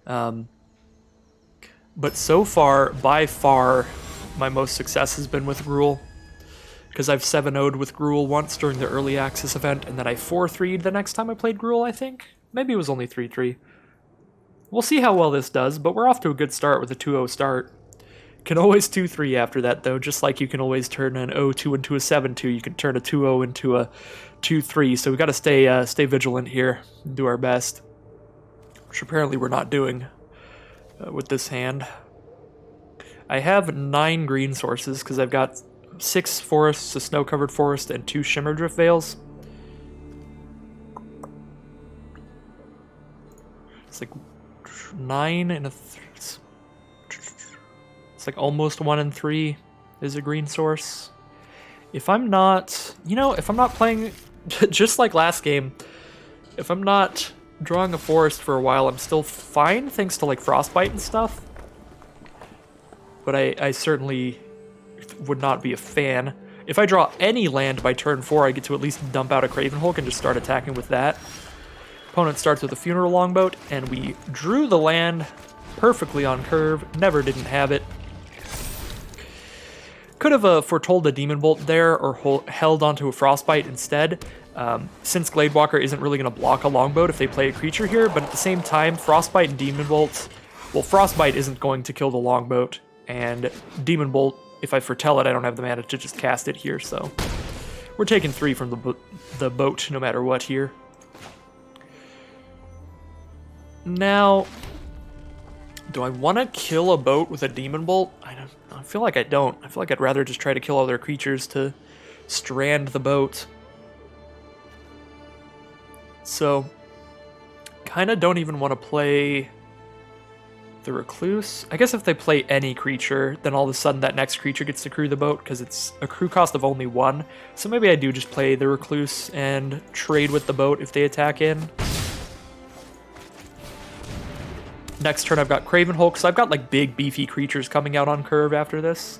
But so far, by far, my most success has been with Gruul, because I've 7-0'd with Gruul once during the early access event, and then I 4-3'd the next time I played Gruul, I think. Maybe it was only 3-3. We'll see how well this does, but we're off to a good start with a 2-0 start. Can always 2-3 after that, though, just like you can always turn an 0-2 into a 7-2. You can turn a 2-0 into a 2-3, so we got to stay vigilant here and do our best, which apparently we're not doing with this hand. I have 9 green sources because I've got 6 forests, a snow-covered forest, and 2 Shimmerdrift Vales. It's like 9 and a... It's like almost 1 and 3 is a green source. If I'm not... if I'm not playing... just like last game, if I'm not drawing a forest for a while, I'm still fine thanks to like Frostbite and stuff. But I certainly would not be a fan. If I draw any land by turn 4, I get to at least dump out a Craven Hulk and just start attacking with that. Opponent starts with a Funeral Longboat, and we drew the land perfectly on curve. Never didn't have it. Could have foretold a Demon Bolt there or held onto a Frostbite instead, since Gladewalker isn't really going to block a Longboat if they play a creature here, but at the same time, Frostbite and Demon Bolt... Well, Frostbite isn't going to kill the Longboat, and Demon Bolt, if I foretell it, I don't have the mana to just cast it here, so... We're taking 3 from the boat no matter what here. Now, do I want to kill a boat with a Demon Bolt? I feel like I don't. I feel like I'd rather just try to kill other creatures to strand the boat. So, kind of don't even want to play the Recluse. I guess if they play any creature, then all of a sudden that next creature gets to crew the boat because it's a crew cost of only 1. So maybe I do just play the Recluse and trade with the boat if they attack in. Next turn I've got Craven Hulk, so I've got like big beefy creatures coming out on curve after this.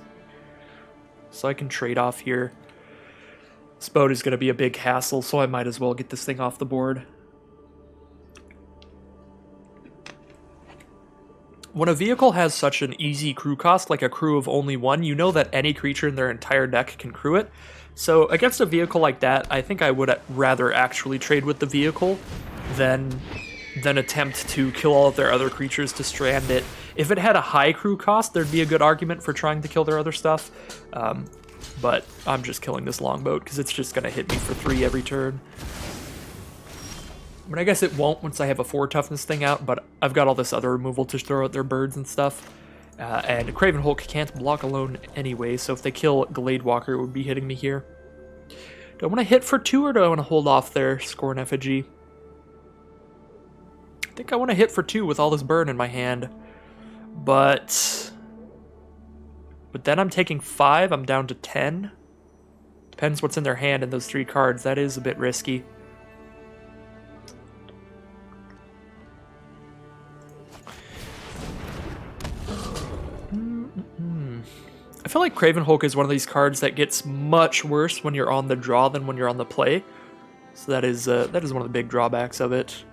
So I can trade off here. This boat is going to be a big hassle, so I might as well get this thing off the board. When a vehicle has such an easy crew cost, like a crew of only 1, you know that any creature in their entire deck can crew it. So against a vehicle like that, I think I would rather actually trade with the vehicle than attempt to kill all of their other creatures to strand it. If it had a high crew cost, there'd be a good argument for trying to kill their other stuff. But I'm just killing this Longboat because it's just going to hit me for 3 every turn. I mean, I guess it won't once I have a 4 toughness thing out, but I've got all this other removal to throw at their birds and stuff. And Craven Hulk can't block alone anyway, so if they kill Gladewalker, it would be hitting me here. Do I want to hit for 2 or do I want to hold off their Scorn Effigy? I think I want to hit for 2 with all this burn in my hand. But then I'm taking 5, I'm down to 10. Depends what's in their hand in those 3 cards. That is a bit risky. I feel like Craven Hulk is one of these cards that gets much worse when you're on the draw than when you're on the play. So that is one of the big drawbacks of it.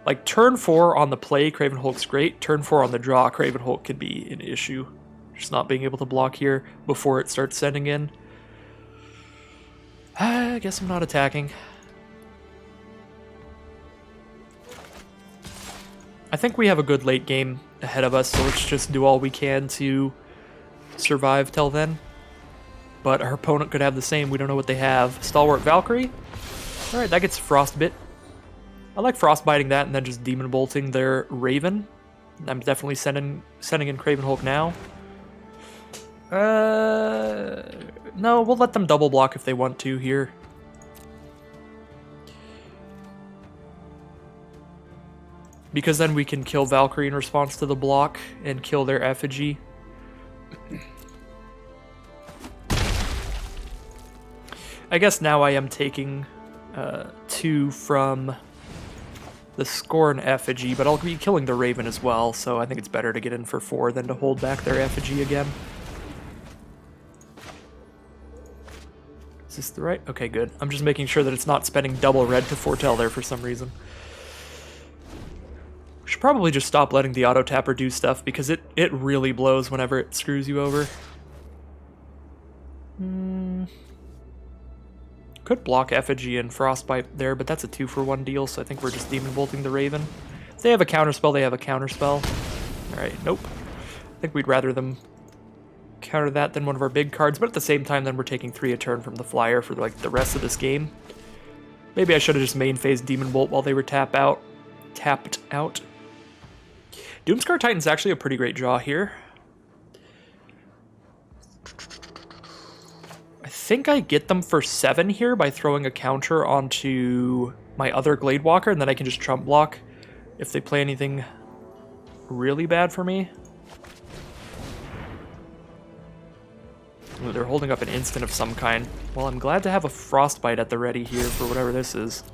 Like, turn 4 on the play, Craven Hulk's great. Turn 4 on the draw, Craven Hulk can be an issue. Just not being able to block here before it starts sending in. I guess I'm not attacking. I think we have a good late game ahead of us, so let's just do all we can to survive till then. But our opponent could have the same. We don't know what they have. Stalwart Valkyrie? Alright, that gets Frostbit. I like frostbiting that and then just demon bolting their Raven. I'm definitely sending in Craven Hulk now. No, we'll let them double block if they want to here. Because then we can kill Valkyrie in response to the block and kill their effigy. I guess now I am taking 2 from the Scorn effigy, but I'll be killing the Raven as well, so I think it's better to get in for 4 than to hold back their effigy again. Is this the right? Okay, good. I'm just making sure that it's not spending double red to foretell there for some reason. Should probably just stop letting the auto tapper do stuff because it really blows whenever it screws you over. Could block effigy and frostbite there, but that's a 2-for-1 deal, so I think we're just demon bolting the Raven. If they have a counterspell, they have a counterspell. Alright, nope. I think we'd rather them counter that than one of our big cards, but at the same time then we're taking 3 a turn from the flyer for like the rest of this game. Maybe I should have just main phased Demon Bolt while they were tapped out. Doomscar Titan's actually a pretty great draw here. I think I get them for 7 here by throwing a counter onto my other Gladewalker, and then I can just trump block if they play anything really bad for me. Ooh, they're holding up an instant of some kind. Well, I'm glad to have a Frostbite at the ready here for whatever this is.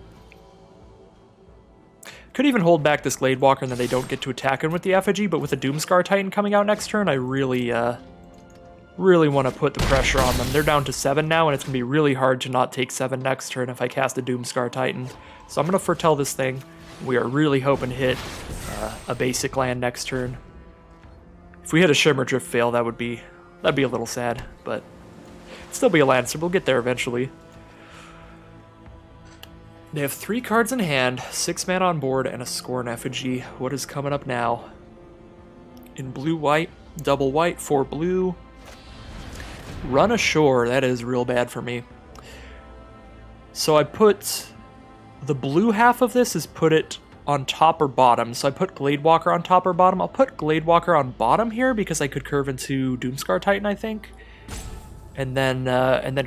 Could even hold back this Gladewalker and then they don't get to attack him with the effigy, but with a Doomscar Titan coming out next turn, I really want to put the pressure on them. They're down to 7 now, and it's going to be really hard to not take 7 next turn if I cast a Doomscar Titan. So I'm going to foretell this thing. We are really hoping to hit a basic land next turn. If we hit a Shimmer Drift fail, that'd be a little sad, but it'd still be a land, so we'll get there eventually. They have 3 cards in hand, 6 mana on board, and a Scorn effigy. What is coming up now? In blue-white, double white, 4 blue. Run ashore, that is real bad for me. So I put the blue half of this is put it on top or bottom. So I put Gladewalker on top or bottom. I'll put Gladewalker on bottom here because I could curve into Doomscar Titan, I think. And then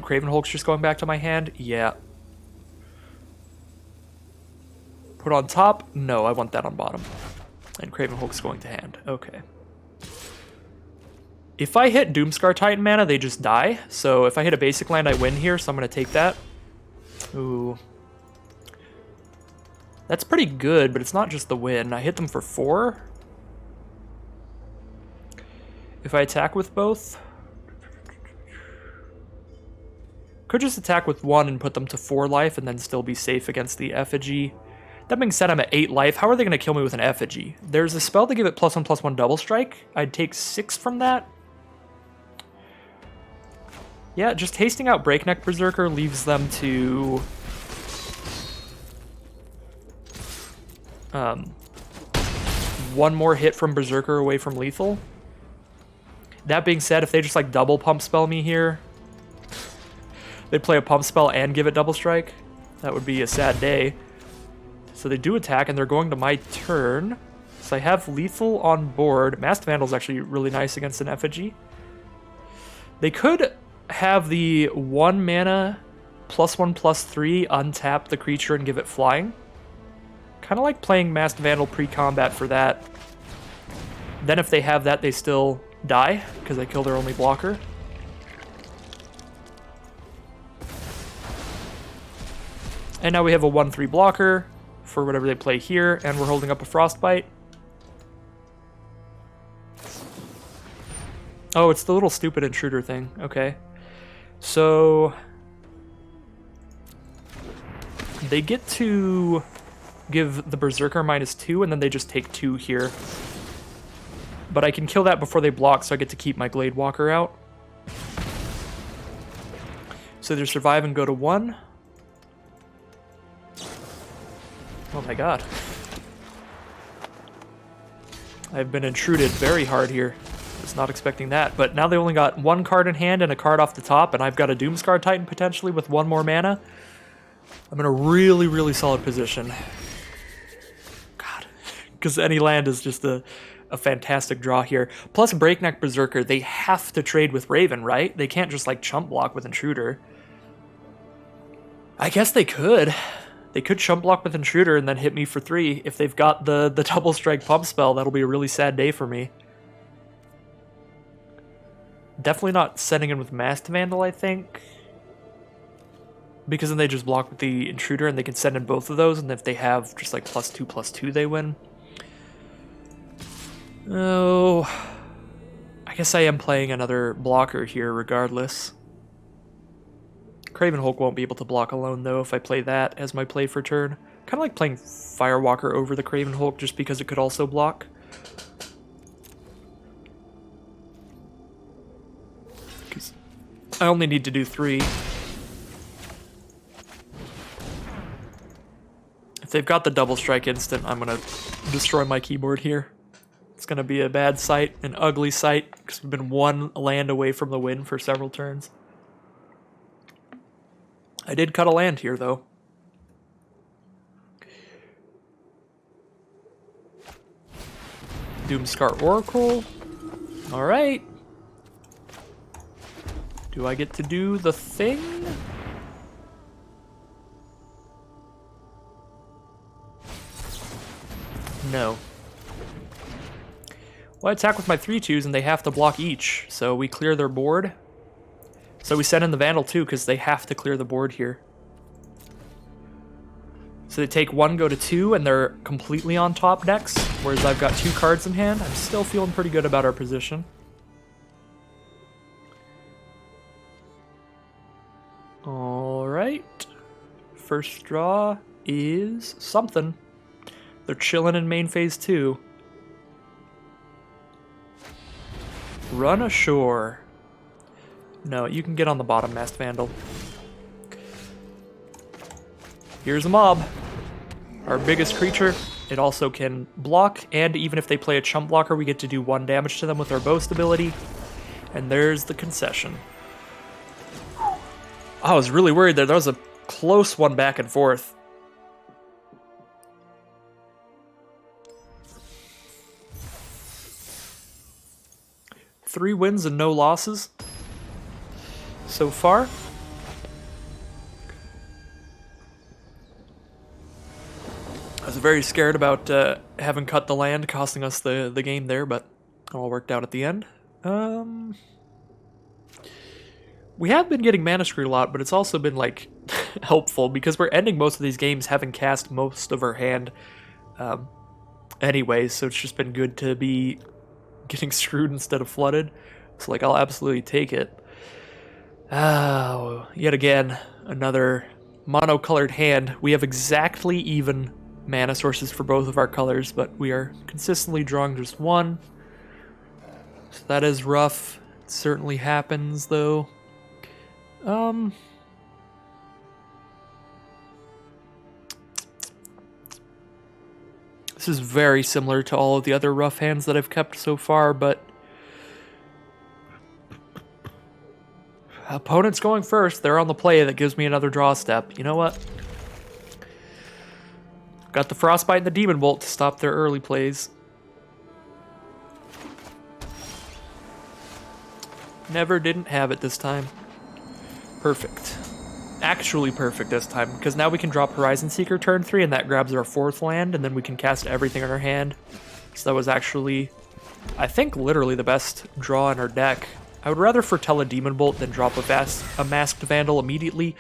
Craven Hulk's just going back to my hand. Yeah. Put on top? No, I want that on bottom. And Craven Hulk's going to hand. Okay. If I hit Doomscar Titan mana, they just die. So if I hit a basic land, I win here, so I'm going to take that. Ooh. That's pretty good, but it's not just the win. I hit them for 4. If I attack with both... Could just attack with 1 and put them to 4 life and then still be safe against the effigy. That being said, I'm at 8 life. How are they going to kill me with an effigy? There's a spell to give it +1/+1 double strike. I'd take 6 from that. Yeah, just hasting out Breakneck Berserker leaves them to... one more hit from Berserker away from lethal. That being said, if they just like double pump spell me here, they play a pump spell and give it double strike, that would be a sad day. So they do attack, and they're going to my turn. So I have lethal on board. Masked Vandal's actually really nice against an effigy. They could have the 1 mana +1/+3 untap the creature and give it flying. Kind of like playing Masked Vandal pre-combat for that. Then if they have that, they still die, because I kill their only blocker. And now we have a 1/3 blocker for whatever they play here, and we're holding up a Frostbite. Oh, it's the little stupid intruder thing. Okay. So they get to give the Berserker -2, and then they just take 2 here. But I can kill that before they block, so I get to keep my Gladewalker out. So they survive and go to 1. Oh my god. I've been intruded very hard here. Was not expecting that. But now they only got 1 card in hand and a card off the top, and I've got a Doomscar Titan potentially with 1 more mana. I'm in a really, really solid position. God. Because any land is just a a fantastic draw here. Plus Breakneck Berserker, they have to trade with Raven, right? They can't just like chump block with Intruder. I guess they could. They could chump block with Intruder and then hit me for 3. If they've got the double strike pump spell, that'll be a really sad day for me. Definitely not sending in with Masked Vandal, I think. Because then they just block with the Intruder and they can send in both of those, and if they have just like +2/+2, they win. Oh, I guess I am playing another blocker here regardless. Craven Hulk won't be able to block alone though if I play that as my play for turn. Kind of like playing Firewalker over the Craven Hulk just because it could also block. Because I only need to do 3. If they've got the double strike instant, I'm going to destroy my keyboard here. It's going to be a bad sight, an ugly sight, because we've been 1 land away from the win for several turns. I did cut a land here, though. Doomscar Oracle. Alright. Do I get to do the thing? No. Well, I attack with my 3/2s and they have to block each, so we clear their board. So we send in the Vandal too, because they have to clear the board here. So they take 1, go to 2, and they're completely on top next, whereas I've got 2 cards in hand. I'm still feeling pretty good about our position. Alright. First draw is something. They're chilling in main phase 2. Run ashore. No, you can get on the bottom, Masked Vandal. Here's a mob. Our biggest creature. It also can block, and even if they play a chump blocker, we get to do 1 damage to them with our boast ability. And there's the concession. I was really worried there. That was a close one back and forth. Three wins and no losses so far. I was very scared about having cut the land, costing us the game there, but it all worked out at the end. We have been getting mana screwed a lot, but it's also been like helpful because we're ending most of these games having cast most of our hand anyway, so it's just been good to be getting screwed instead of flooded. So like I'll absolutely take it. Oh, yet again, another mono-colored hand. We have exactly even mana sources for both of our colors, but we are consistently drawing just 1. So that is rough. It certainly happens, though. This is very similar to all of the other rough hands that I've kept so far, but opponent's going first. They're on the play. That gives me another draw step. You know what? Got the Frostbite and the Demon Bolt to stop their early plays. Never didn't have it this time. Perfect. Actually perfect this time, because now we can drop Horizon Seeker turn 3, and that grabs our 4th land, and then we can cast everything in our hand. So that was actually, I think, literally the best draw in our deck. I would rather foretell a Demon Bolt than drop a Masked Vandal immediately.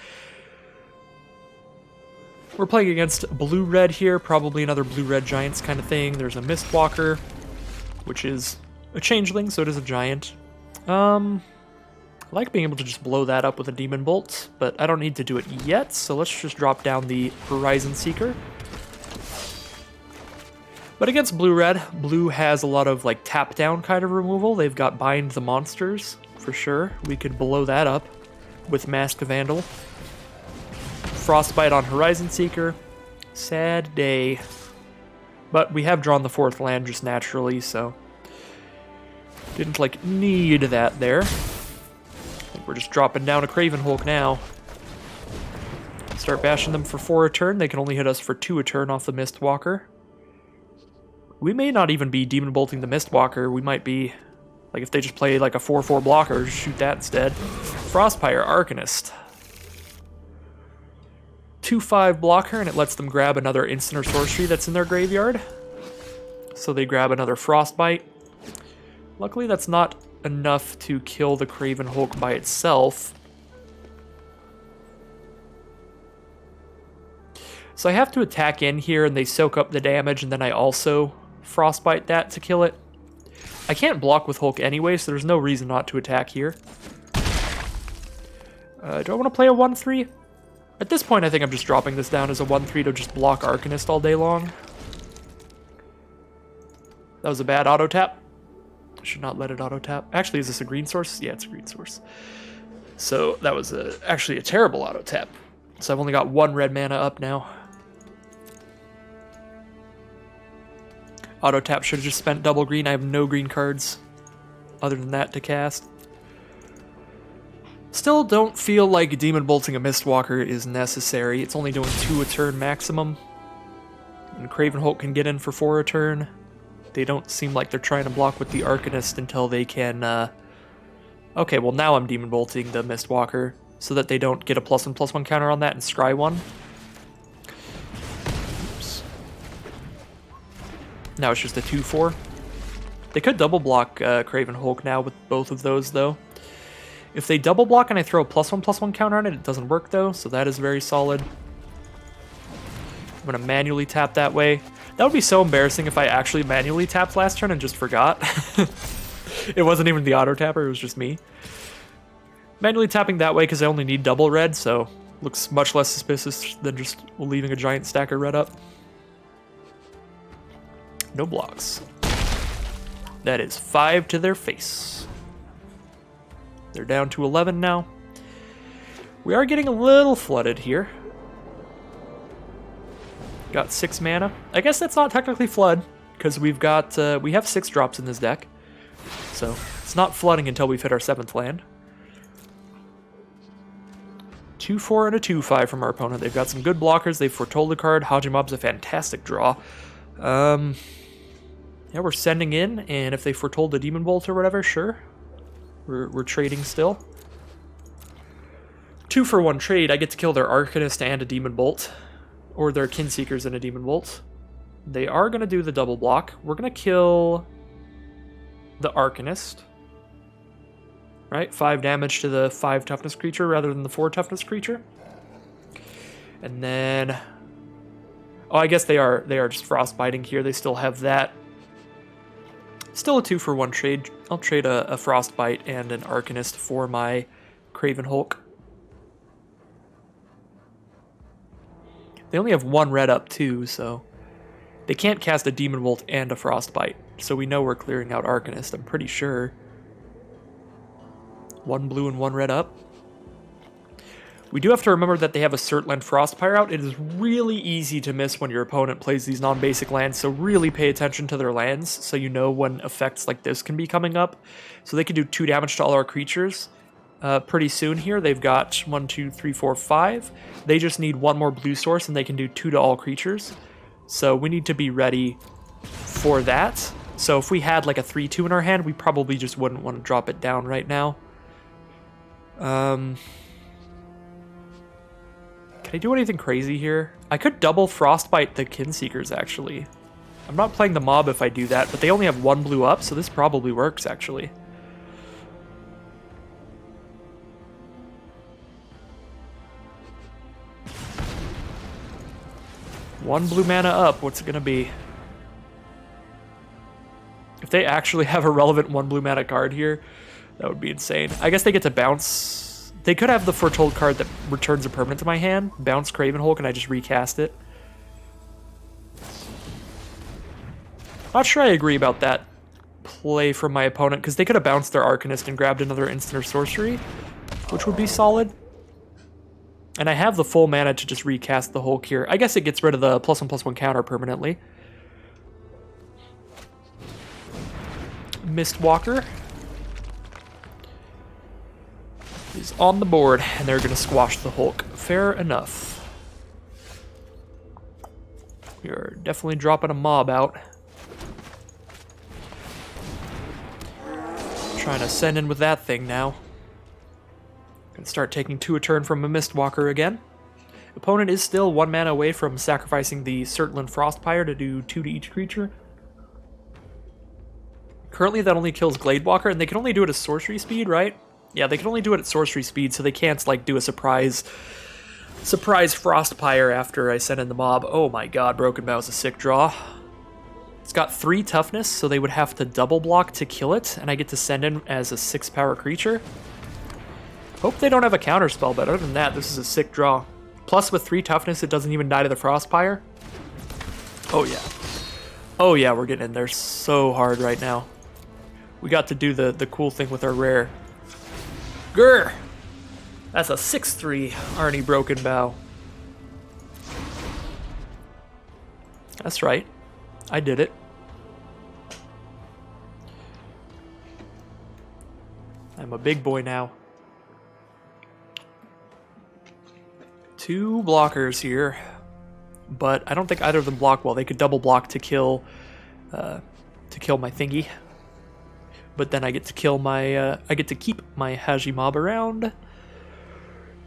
We're playing against blue-red here, probably another blue-red Giants kind of thing. There's a Mistwalker, which is a changeling, so it is a giant. I like being able to just blow that up with a Demon Bolt, but I don't need to do it yet, so let's just drop down the Horizon Seeker. But against blue-red, blue has a lot of like tap-down kind of removal. They've got Bind the Monsters, for sure. We could blow that up with Masked Vandal. Frostbite on Horizon Seeker. Sad day. But we have drawn the 4th land just naturally, so didn't like need that there. We're just dropping down a Craven Hulk now. Start bashing them for 4 a turn. They can only hit us for 2 a turn off the Mistwalker. We may not even be Demon Bolting the Mistwalker. We might be, like, if they just play like a 4/4 blocker, just shoot that instead. Frostpire, Arcanist. 2/5 blocker, and it lets them grab another instant or sorcery that's in their graveyard. So they grab another Frostbite. Luckily, that's not enough to kill the Craven Hulk by itself. So I have to attack in here, and they soak up the damage, and then I also Frostbite that to kill it. I can't block with Hulk anyway, so there's no reason not to attack here. Do I want to play a 1/3? At this point, I think I'm just dropping this down as a 1/3 to just block Arcanist all day long. That was a bad auto tap. I should not let it auto tap. Actually, is this a green source? Yeah, it's a green source. So that was actually a terrible auto tap. So I've only got 1 red mana up now. Auto tap should have just spent double green. I have no green cards other than that to cast. Still don't feel like Demon Bolting a Mistwalker is necessary. It's only doing 2 a turn maximum. And Craven Hulk can get in for 4 a turn. They don't seem like they're trying to block with the Arcanist until they can... Okay, well now I'm Demon Bolting the Mistwalker so that they don't get a +1/+1 counter on that and scry 1. Oops. Now it's just a 2/4. They could double block Craven Hulk now with both of those, though. If they double block and I throw a +1/+1 counter on it, it doesn't work, though, so that is very solid. I'm going to manually tap that way. That would be so embarrassing if I actually manually tapped last turn and just forgot. It wasn't even the auto tapper, it was just me. Manually tapping that way because I only need double red, so looks much less suspicious than just leaving a giant stack of red up. No blocks. That is 5 to their face. They're down to 11 now. We are getting a little flooded here. Got 6 mana. I guess that's not technically flood, because we have 6 drops in this deck. So it's not flooding until we've hit our 7th land. 2/4 and a 2/5 from our opponent. They've got some good blockers. They've foretold a card. Hajimob's a fantastic draw. Yeah, we're sending in, and if they foretold a Demon Bolt or whatever, sure. We're trading still. 2-for-1 trade. I get to kill their Arcanist and a Demon Bolt. Or their Kinseekers and a Demon Bolt. They are going to do the double block. We're going to kill the Arcanist. Right? 5 damage to the 5 toughness creature rather than the 4 toughness creature. And then... Oh, I guess they are just frostbiting here. They still have that. Still a 2-for-1 trade. I'll trade a Frostbite and an Arcanist for my Craven Hulk. They only have 1 red up too, so they can't cast a Demon Bolt and a Frostbite. So we know we're clearing out Arcanist, I'm pretty sure. 1 blue and 1 red up. We do have to remember that they have a Surtland Frostpire out. It is really easy to miss when your opponent plays these non-basic lands, so really pay attention to their lands so you know when effects like this can be coming up. So they can do 2 damage to all our creatures pretty soon here. They've got 1, 2, 3, 4, 5. They just need 1 more blue source and they can do 2 to all creatures. So we need to be ready for that. So if we had like a 3/2 in our hand, we probably just wouldn't want to drop it down right now. Can I do anything crazy here? I could double Frostbite the Kinseekers, actually. I'm not playing the mob if I do that, but they only have 1 blue up, so this probably works, actually. One blue mana up, what's it gonna be? If they actually have a relevant 1 blue mana card here, that would be insane. I guess they get to bounce. They could have the Foretold card that returns a permanent to my hand, bounce Craven Hulk, and I just recast it. Not sure I agree about that play from my opponent, because they could have bounced their Arcanist and grabbed another instant or sorcery, which would be solid. And I have the full mana to just recast the Hulk here. I guess it gets rid of the +1/+1 counter permanently. Mistwalker is on the board, and they're going to squash the Hulk. Fair enough. We are definitely dropping a mob out. Trying to send in with that thing now. Gonna start taking 2 a turn from a Mistwalker again. Opponent is still 1 mana away from sacrificing the Surtland Frostpire to do 2 to each creature. Currently that only kills Gladewalker, and they can only do it at sorcery speed, right? Yeah, they can only do it at sorcery speed, so they can't like do a surprise Frostpire after I send in the mob. Oh my god, Broken Bow is a sick draw. It's got 3 toughness, so they would have to double block to kill it, and I get to send in as a 6 power creature. Hope they don't have a counterspell, but other than that, this is a sick draw. Plus, with 3 toughness, it doesn't even die to the Frostpire. Oh yeah. Oh yeah, we're getting in there so hard right now. We got to do the cool thing with our rare. Grr! That's a 6/3 Arnie Broken Bow. That's right. I did it. I'm a big boy now. 2 blockers here, but I don't think either of them block well. They could double block to kill my thingy, but then I get to kill my I get to keep my Haji mob around.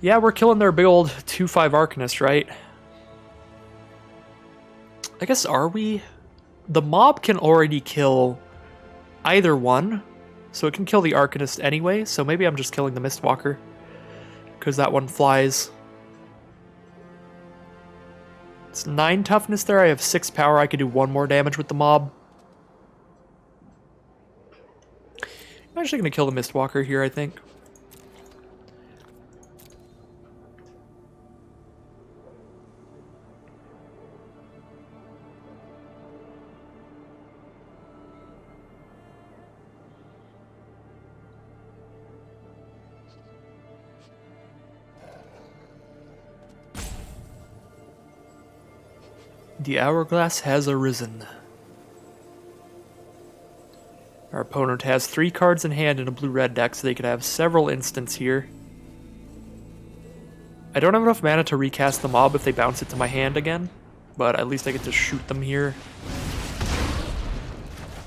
Yeah, we're killing their big old 2/5 Arcanist, right? I guess, are we? The mob can already kill either one, so it can kill the Arcanist anyway, so maybe I'm just killing the Mistwalker, because that one flies. It's 9 toughness there, I have 6 power, I could do 1 more damage with the mob. I'm actually going to kill the Mistwalker here, I think. The hourglass has arisen. Our opponent has 3 cards in hand in a blue-red deck, so they could have several instants here. I don't have enough mana to recast the mob if they bounce it to my hand again, but at least I get to shoot them here.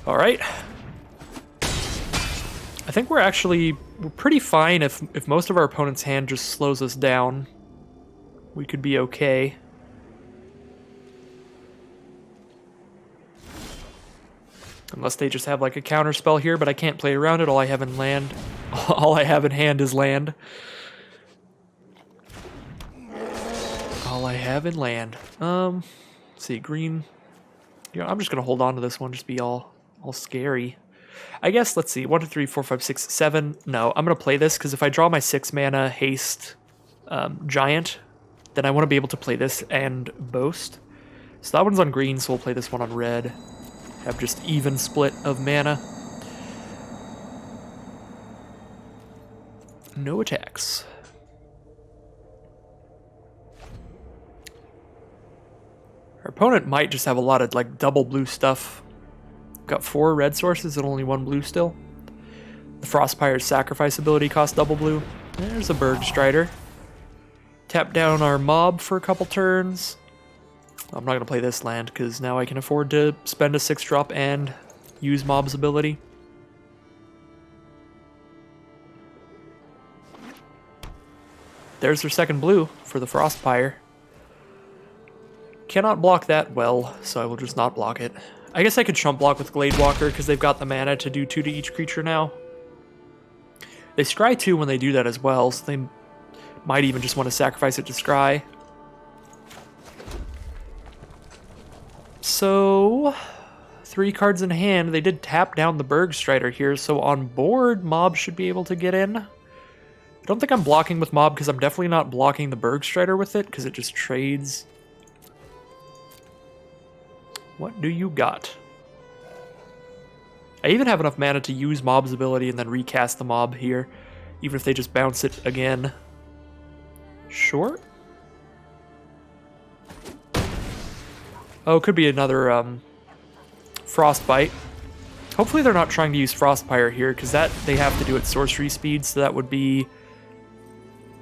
Alright. I think we're pretty fine if most of our opponent's hand just slows us down. We could be okay. Unless they just have like a counter spell here, but I can't play around it. All I have in hand is land. All I have in land. Let's see, green. Yeah, I'm just gonna hold on to this one, just be all scary. I guess, let's see, 1, 2, 3, 4, 5, 6, 7. No, I'm gonna play this because if I draw my 6 mana haste giant, then I want to be able to play this and boast. So that one's on green, so we'll play this one on red. Have just even split of mana. No attacks. Our opponent might just have a lot of like double blue stuff. Got 4 red sources and only 1 blue still. The Frostpire's sacrifice ability costs double blue. There's a Bergstrider. Tap down our mob for a couple turns. I'm not going to play this land because now I can afford to spend a 6-drop and use mob's ability. There's their second blue for the Frostpire. Cannot block that well, so I will just not block it. I guess I could chump block with Gladewalker because they've got the mana to do 2 to each creature now. They scry 2 when they do that as well, so they might even just want to sacrifice it to scry. So, 3 cards in hand. They did tap down the Bergstrider here, so on board, mob should be able to get in. I don't think I'm blocking with mob because I'm definitely not blocking the Bergstrider with it because it just trades. What do you got? I even have enough mana to use mob's ability and then recast the mob here, even if they just bounce it again. Sure. Oh, it could be another Frostbite. Hopefully they're not trying to use Frostpire here, because that they have to do at sorcery speed, so that would be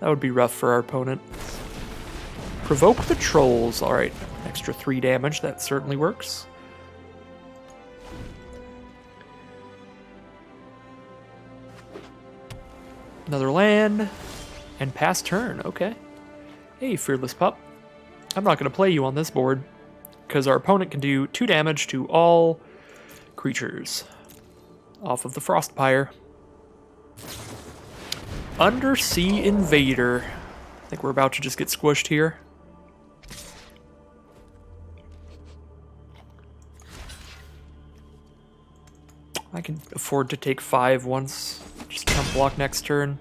rough for our opponent. Provoke the Trolls. Alright, extra 3 damage, that certainly works. Another land. And pass turn. Okay. Hey, Fearless Pup. I'm not going to play you on this board, because our opponent can do 2 damage to all creatures off of the Frostpire. Undersea Invader. I think we're about to just get squished here. I can afford to take 5 once. Just jump block next turn.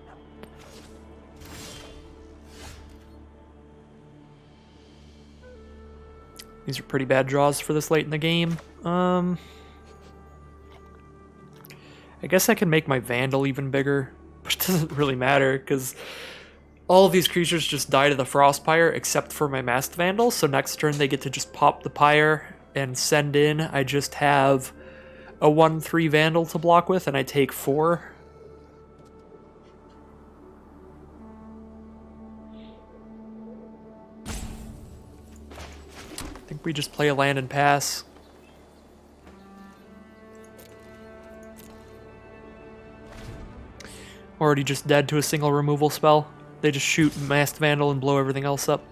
These are pretty bad draws for this late in the game. I guess I can make my Vandal even bigger, but it doesn't really matter because all of these creatures just die to the Frostpire except for my Masked Vandal, so next turn they get to just pop the Pyre and send in. I just have a 1/3 Vandal to block with, and I take 4. I think we just play a land and pass. Already just dead to a single removal spell. They just shoot Masked Vandal and blow everything else up.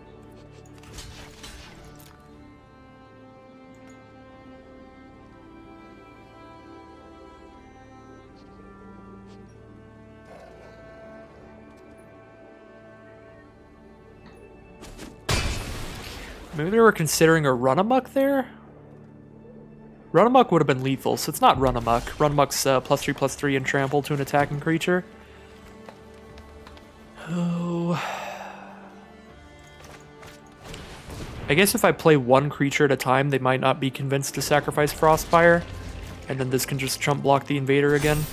Maybe they were considering a Run Amok there? Run Amok would have been lethal, so it's not Run Amok. Run Amok's +3/+3 and trample to an attacking creature. Oh. I guess if I play one creature at a time, they might not be convinced to sacrifice Frostpire, and then this can just chump block the Invader again.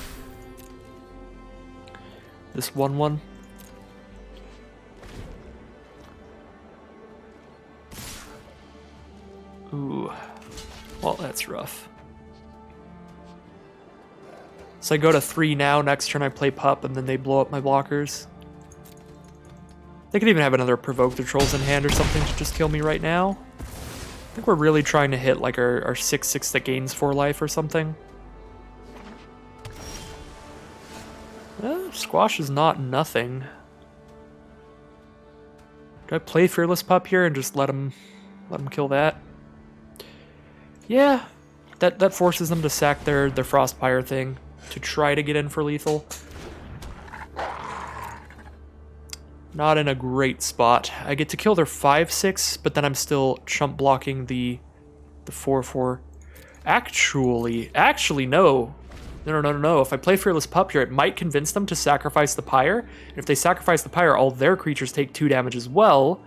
This 1/1. Ooh, well, that's rough. So I go to 3 now, next turn I play Pup, and then they blow up my blockers. They could even have another Provoke the Trolls in hand or something to just kill me right now. I think we're really trying to hit like our 6/6 that gains 4 life or something. Squash is not nothing. Do I play Fearless Pup here and just let him kill that? Yeah, that forces them to sack their Frostpire thing to try to get in for lethal. Not in a great spot. I get to kill their 5/6, but then I'm still chump blocking the 4/4. Actually, no. No. If I play Fearless Pup here, it might convince them to sacrifice the Pyre. And if they sacrifice the Pyre, all their creatures take 2 damage as well,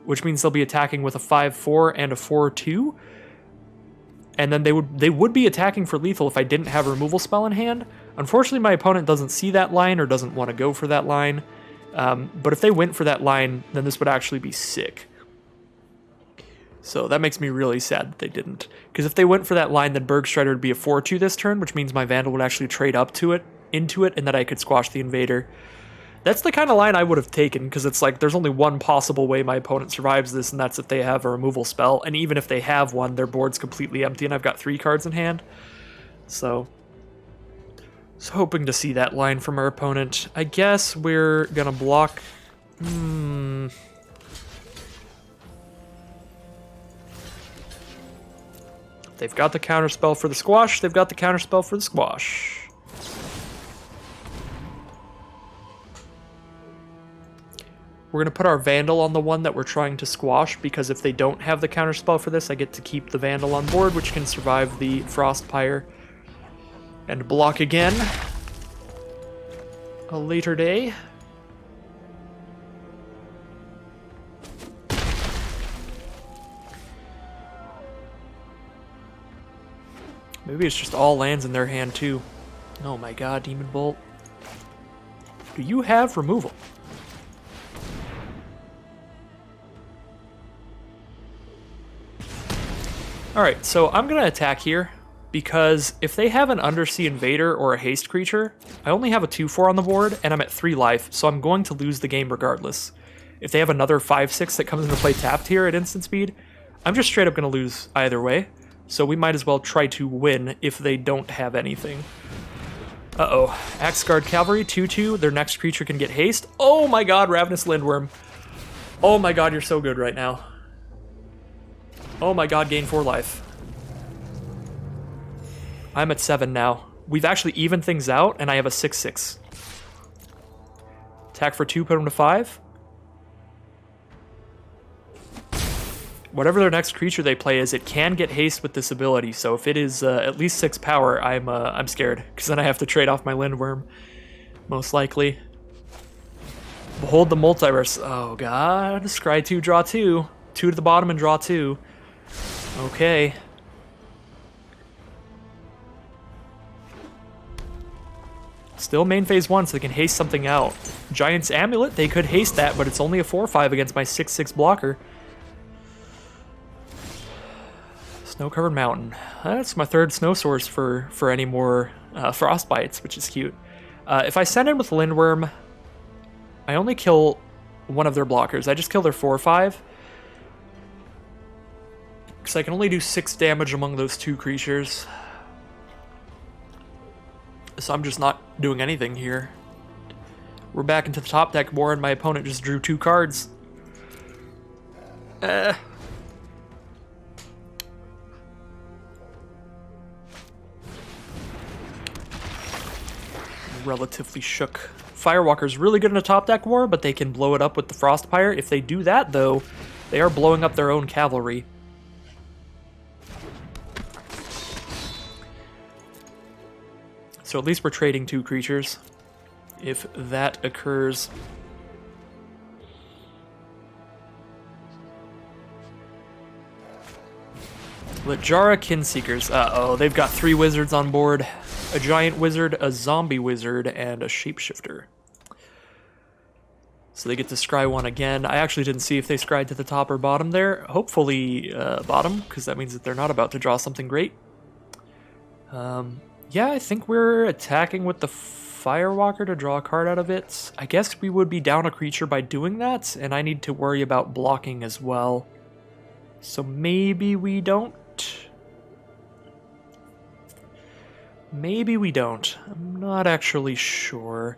which means they'll be attacking with a 5/4 and a 4/2. And then they would be attacking for lethal if I didn't have a removal spell in hand. Unfortunately, my opponent doesn't see that line or doesn't want to go for that line. But if they went for that line, then this would actually be sick. So that makes me really sad that they didn't. Because if they went for that line, then Bergstrider would be a 4/2 this turn, which means my Vandal would actually trade up to it, into it, and that I could squash the Invader. That's the kind of line I would have taken, because it's like there's only one possible way my opponent survives this, and that's if they have a removal spell. And even if they have one, their board's completely empty, and I've got 3 cards in hand. So I was hoping to see that line from our opponent. I guess we're gonna block. They've got the counterspell for the squash. They've got the counterspell for the squash. We're going to put our Vandal on the one that we're trying to squash, because if they don't have the counterspell for this, I get to keep the Vandal on board, which can survive the Frostpire and block again a later day. Maybe it's just all lands in their hand too. Oh my god, Demon Bolt. Do you have removal? Alright, so I'm going to attack here, because if they have an Undersea Invader or a haste creature, I only have a 2/4 on the board, and I'm at 3 life, so I'm going to lose the game regardless. If they have another 5/6 that comes into play tapped here at instant speed, I'm just straight up going to lose either way, so we might as well try to win if they don't have anything. Uh-oh. Axe Guard Cavalry, 2/2. Their next creature can get haste. Oh my god, Ravenous Lindworm. Oh my god, you're so good right now. Oh my god, gain 4 life. I'm at 7 now. We've actually evened things out, and I have a 6/6. Attack for 2, put them to 5. Whatever their next creature they play is, it can get haste with this ability. So if it is at least 6 power, I'm scared, because then I have to trade off my Lindworm, most likely. Behold the Multiverse. Oh god, scry 2, draw 2. 2 to the bottom and draw 2. Okay. Still main phase 1, so they can haste something out. Giant's Amulet, they could haste that, but it's only a 4/5 against my 6/6 blocker. Snow-covered mountain. That's my 3rd snow source for any more frostbites, which is cute. If I send in with Lindworm, I only kill one of their blockers. I just kill their 4/5. Because I can only do 6 damage among those 2 creatures. So I'm just not doing anything here. We're back into the top deck more, and my opponent just drew 2 cards. Relatively shook. Firewalker's really good in a top deck war, but they can blow it up with the Frostpire. If they do that, though, they are blowing up their own cavalry. So at least we're trading 2 creatures, if that occurs. Lajara Kinseekers. Uh-oh, they've got 3 wizards on board. A giant wizard, a zombie wizard, and a shapeshifter. So they get to scry 1 again. I actually didn't see if they scried to the top or bottom there. Hopefully bottom, because that means that they're not about to draw something great. Yeah, I think we're attacking with the Firewalker to draw a card out of it. I guess we would be down a creature by doing that, and I need to worry about blocking as well. So maybe we don't. Maybe we don't. I'm not actually sure.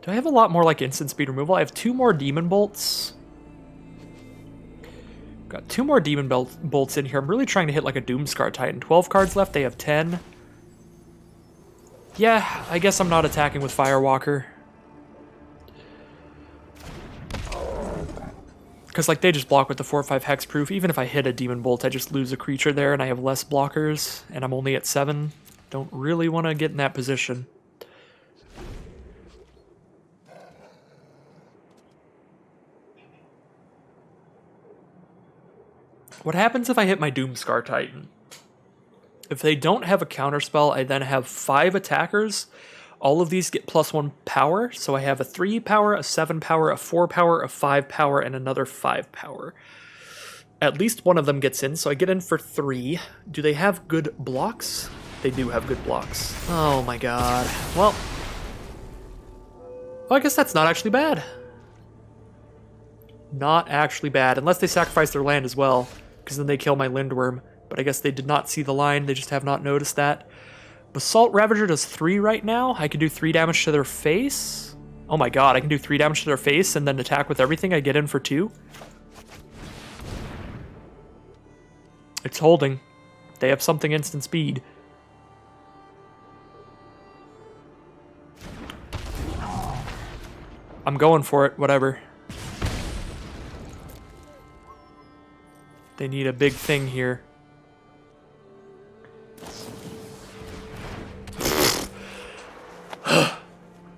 Do I have a lot more like instant speed removal? I have 2 more Demon Bolts. Got 2 more Demon Bolts in here. I'm really trying to hit like a Doomscar Titan. 12 cards left, they have 10. Yeah, I guess I'm not attacking with Firewalker. Because like they just block with the 4/5 hexproof. Even if I hit a Demon Bolt, I just lose a creature there and I have less blockers. And I'm only at 7. Don't really want to get in that position. What happens if I hit my Doomscar Titan? If they don't have a counterspell, I then have 5 attackers. All of these get +1 power, so I have a 3 power, a 7 power, a 4 power, a 5 power, and another 5 power. At least one of them gets in, so I get in for 3. Do they have good blocks? They do have good blocks. Oh my god. Well, I guess that's not actually bad. Not actually bad, unless they sacrifice their land as well, because then they kill my Lindworm. But I guess they did not see the line, they just have not noticed that. Basalt Ravager does 3 right now. I can do 3 damage to their face. Oh my god, I can do 3 damage to their face and then attack with everything. I get in for 2. It's holding. They have something instant speed. I'm going for it, whatever. They need a big thing here.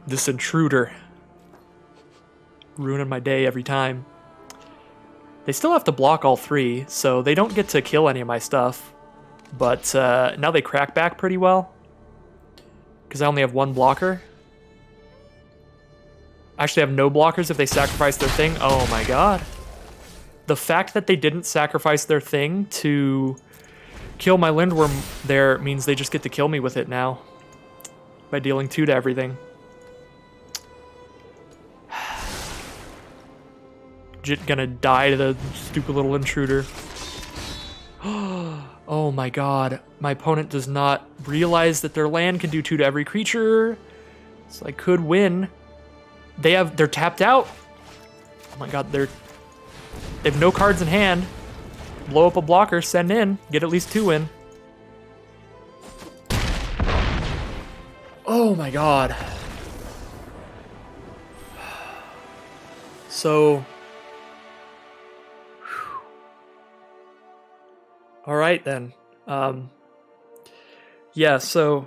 This intruder. Ruining my day every time. They still have to block all 3, so they don't get to kill any of my stuff. But now they crack back pretty well. Because I only have 1 blocker. I actually have no blockers if they sacrifice their thing. Oh my god. The fact that they didn't sacrifice their thing to kill my Lindworm there means they just get to kill me with it now. By dealing 2 to everything. Gonna die to the stupid little intruder. Oh my god. My opponent does not realize that their land can do 2 to every creature. So I could win. They're tapped out. Oh my god, they have no cards in hand. Blow up a blocker, send in, get at least 2 in. Oh my god. So, all right then. Yeah, so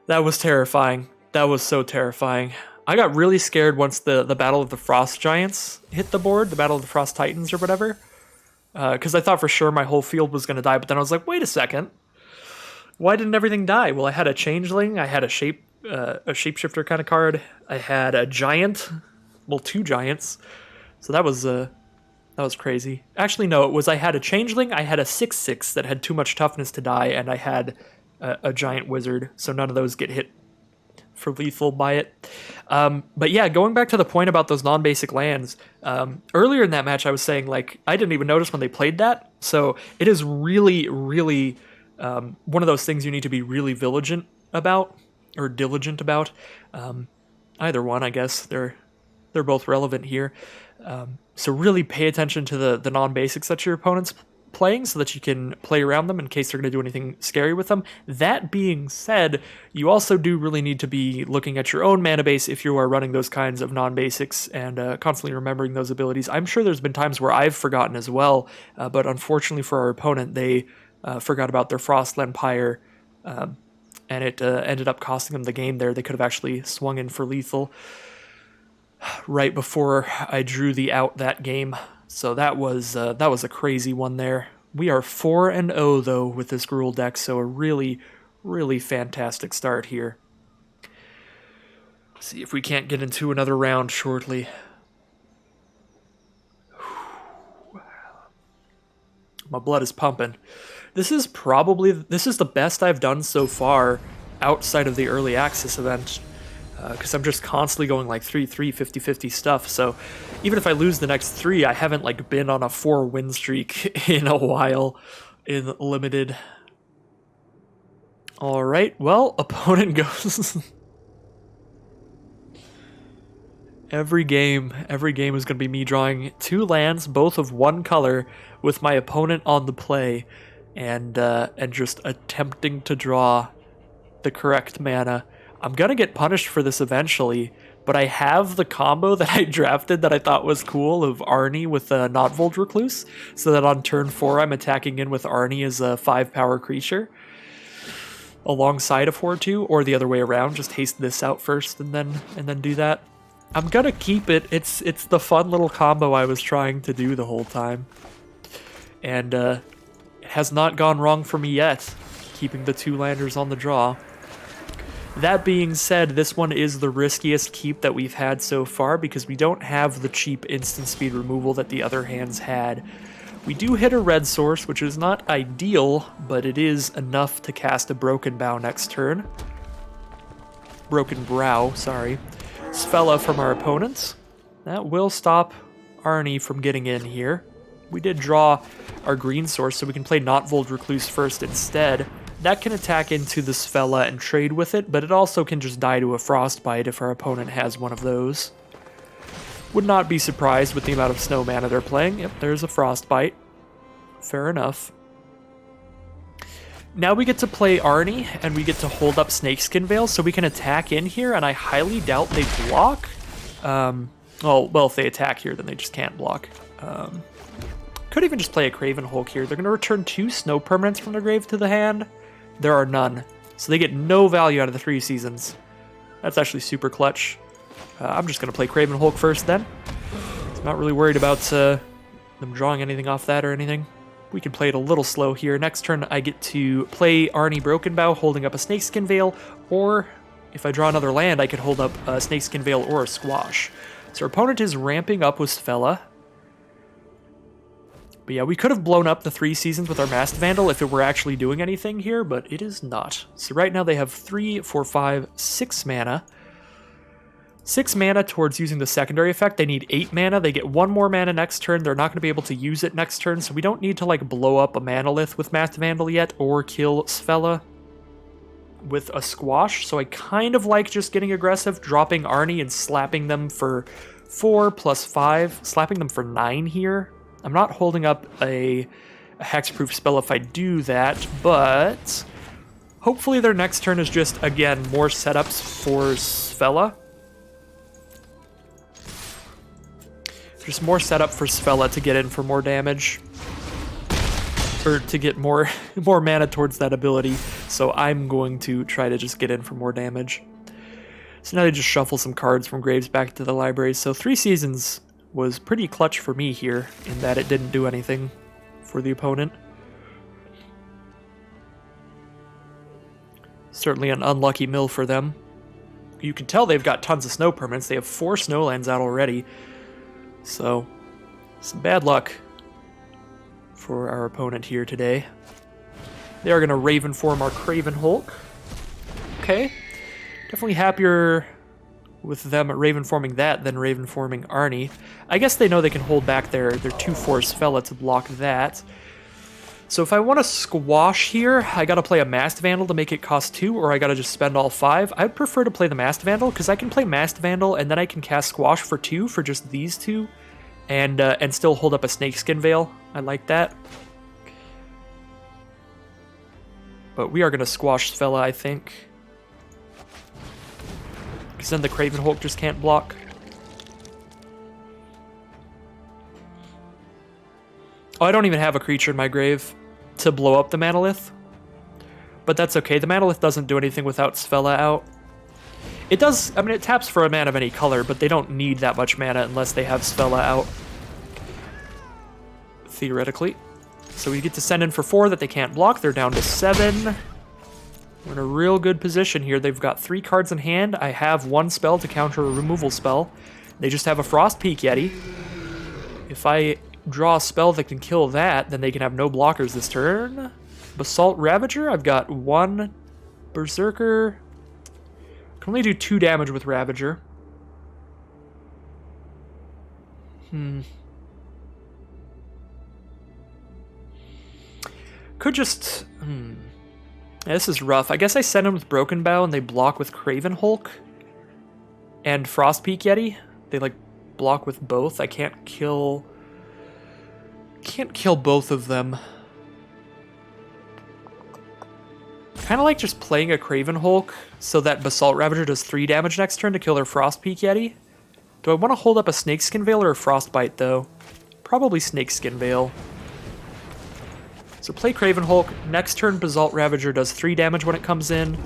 that was terrifying. That was so terrifying. I got really scared once the Battle of the Frost Giants hit the board, the Battle of the Frost Titans or whatever, because I thought for sure my whole field was going to die, but then I was like, wait a second. Why didn't everything die? Well, I had a Changeling, I had a Shapeshifter kind of card, I had a Giant, well, 2 Giants, so that was crazy. Actually, no, I had a Changeling, I had a 6/6 that had too much toughness to die, and I had a Giant Wizard, so none of those get hit for lethal by it. But yeah, going back to the point about those non-basic lands, earlier in that match I was saying, like, I didn't even notice when they played that, so it is really, really one of those things you need to be really diligent about. Either one, I guess. They're both relevant here. So really pay attention to the non-basics that your opponent's playing so that you can play around them in case they're going to do anything scary with them. That being said, you also do really need to be looking at your own mana base if you are running those kinds of non-basics and constantly remembering those abilities. I'm sure there's been times where I've forgotten as well, but unfortunately for our opponent, they forgot about their Frostland Pyre, and it ended up costing them the game there. They could have actually swung in for lethal right before I drew the out that game. So that was a crazy one there. We are 4-0 though with this Gruul deck, so a really, really fantastic start here. See if we can't get into another round shortly. My blood is pumping. This is the best I've done so far outside of the early access event. Because I'm just constantly going like 3-3, 50-50 stuff, so even if I lose the next 3, I haven't like been on a 4-win streak in a while in Limited. Alright, well, opponent goes... Every game is going to be me drawing 2 lands, both of 1 color, with my opponent on the play, and just attempting to draw the correct mana. I'm going to get punished for this eventually, but I have the combo that I drafted that I thought was cool of Arnie with a Notvold Recluse, so that on turn 4 I'm attacking in with Arnie as a 5-power creature alongside a 4/2, or the other way around, just haste this out first and then do that. I'm going to keep it. It's the fun little combo I was trying to do the whole time. And it has not gone wrong for me yet, keeping the 2 landers on the draw. That being said, this one is the riskiest keep that we've had so far because we don't have the cheap instant speed removal that the other hands had. We do hit a red source, which is not ideal, but it is enough to cast a Broken Brow next turn. Broken Brow, sorry. Sfella from our opponents. That will stop Arnie from getting in here. We did draw our green source, so we can play Notvold Recluse first instead. That can attack into the Sfella and trade with it, but it also can just die to a Frostbite if our opponent has one of those. Would not be surprised with the amount of snow mana they're playing. Yep, there's a Frostbite. Fair enough. Now we get to play Arnie, and we get to hold up Snakeskin Veil, so we can attack in here, and I highly doubt they block. Well, if they attack here, then they just can't block. Could even just play a Craven Hulk here. They're going to return 2 snow permanents from their grave to the hand. There are none. So they get no value out of the 3 seasons. That's actually super clutch. I'm just going to play Craven Hulk first then. I'm not really worried about them drawing anything off that or anything. We can play it a little slow here. Next turn I get to play Arnie Broken Bow holding up a Snakeskin Veil, or if I draw another land I could hold up a Snakeskin Veil or a Squash. So our opponent is ramping up with Sfella. But yeah, we could have blown up the 3 seasons with our Masked Vandal if it were actually doing anything here, but it is not. So right now they have 3, 4, 5, 6 mana. 6 mana towards using the secondary effect. They need 8 mana. They get 1 more mana next turn. They're not going to be able to use it next turn, so we don't need to like blow up a Manalith with Mass Vandal yet or kill Svella with a squash. So I kind of like just getting aggressive, dropping Arnie and slapping them for 4 plus 5, slapping them for 9 here. I'm not holding up a hexproof spell if I do that, but hopefully their next turn is just, again, more setups for Svella. Just more setup for Svella to get in for more damage. Or to get more mana towards that ability. So I'm going to try to just get in for more damage. So now they just shuffle some cards from graves back to the library. So 3 Seasons was pretty clutch for me here, in that it didn't do anything for the opponent. Certainly an unlucky mill for them. You can tell they've got tons of snow permanents. They have 4 snowlands out already. So, some bad luck for our opponent here today. They are going to Raven form our Craven Hulk. Okay. Definitely happier with them Raven forming that than Raven forming Arnie. I guess they know they can hold back their 2/4 Svella to block that. So if I want to squash here, I gotta play a Mast Vandal to make it cost 2, or I gotta just spend all 5. I'd prefer to play the Mast Vandal, because I can play Mast Vandal, and then I can cast Squash for 2 for just these 2, and still hold up a Snakeskin Veil. I like that. But we are gonna squash Svella, I think. Because then the Craven Hulk just can't block. Oh, I don't even have a creature in my grave to blow up the Manalith. But that's okay. The Manalith doesn't do anything without Svella out. It does, I mean, it taps for a mana of any color, but they don't need that much mana unless they have Svella out. Theoretically. So we get to send in for 4 that they can't block. They're down to 7. We're in a real good position here. They've got 3 cards in hand. I have 1 spell to counter a removal spell. They just have a Frostpeak Yeti. If I draw a spell that can kill that, then they can have no blockers this turn. Basalt Ravager, I've got 1 Berserker. Can only do 2 damage with Ravager. Could just... Yeah, this is rough. I guess I send them with Broken Bow and they block with Craven Hulk and Frostpeak Yeti. They like block with both. I can't kill both of them. Kind of like just playing a Craven Hulk so that Basalt Ravager does 3 damage next turn to kill their Frostpeak Yeti. Do I want to hold up a Snakeskin Veil or a Frostbite though? Probably Snakeskin Veil. So play Craven Hulk, next turn Basalt Ravager does 3 damage when it comes in,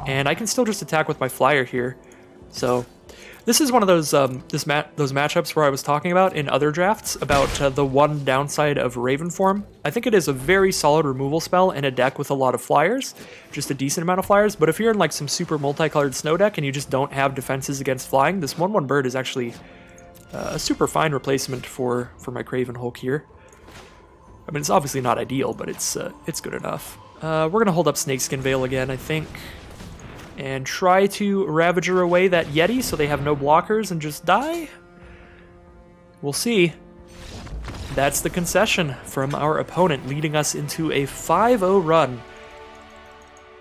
and I can still just attack with my flyer here. So this is one of those those matchups where I was talking about in other drafts about the one downside of Raven form. I think it is a very solid removal spell in a deck with a lot of flyers, just a decent amount of flyers, but if you're in like some super multicolored snow deck and you just don't have defenses against flying, this 1/1 bird is actually a super fine replacement for my Craven Hulk here. I mean, it's obviously not ideal, but it's good enough. We're going to hold up Snakeskin Veil again, I think, and try to Ravager away that Yeti so they have no blockers and just die. We'll see. That's the concession from our opponent, leading us into a 5-0 run.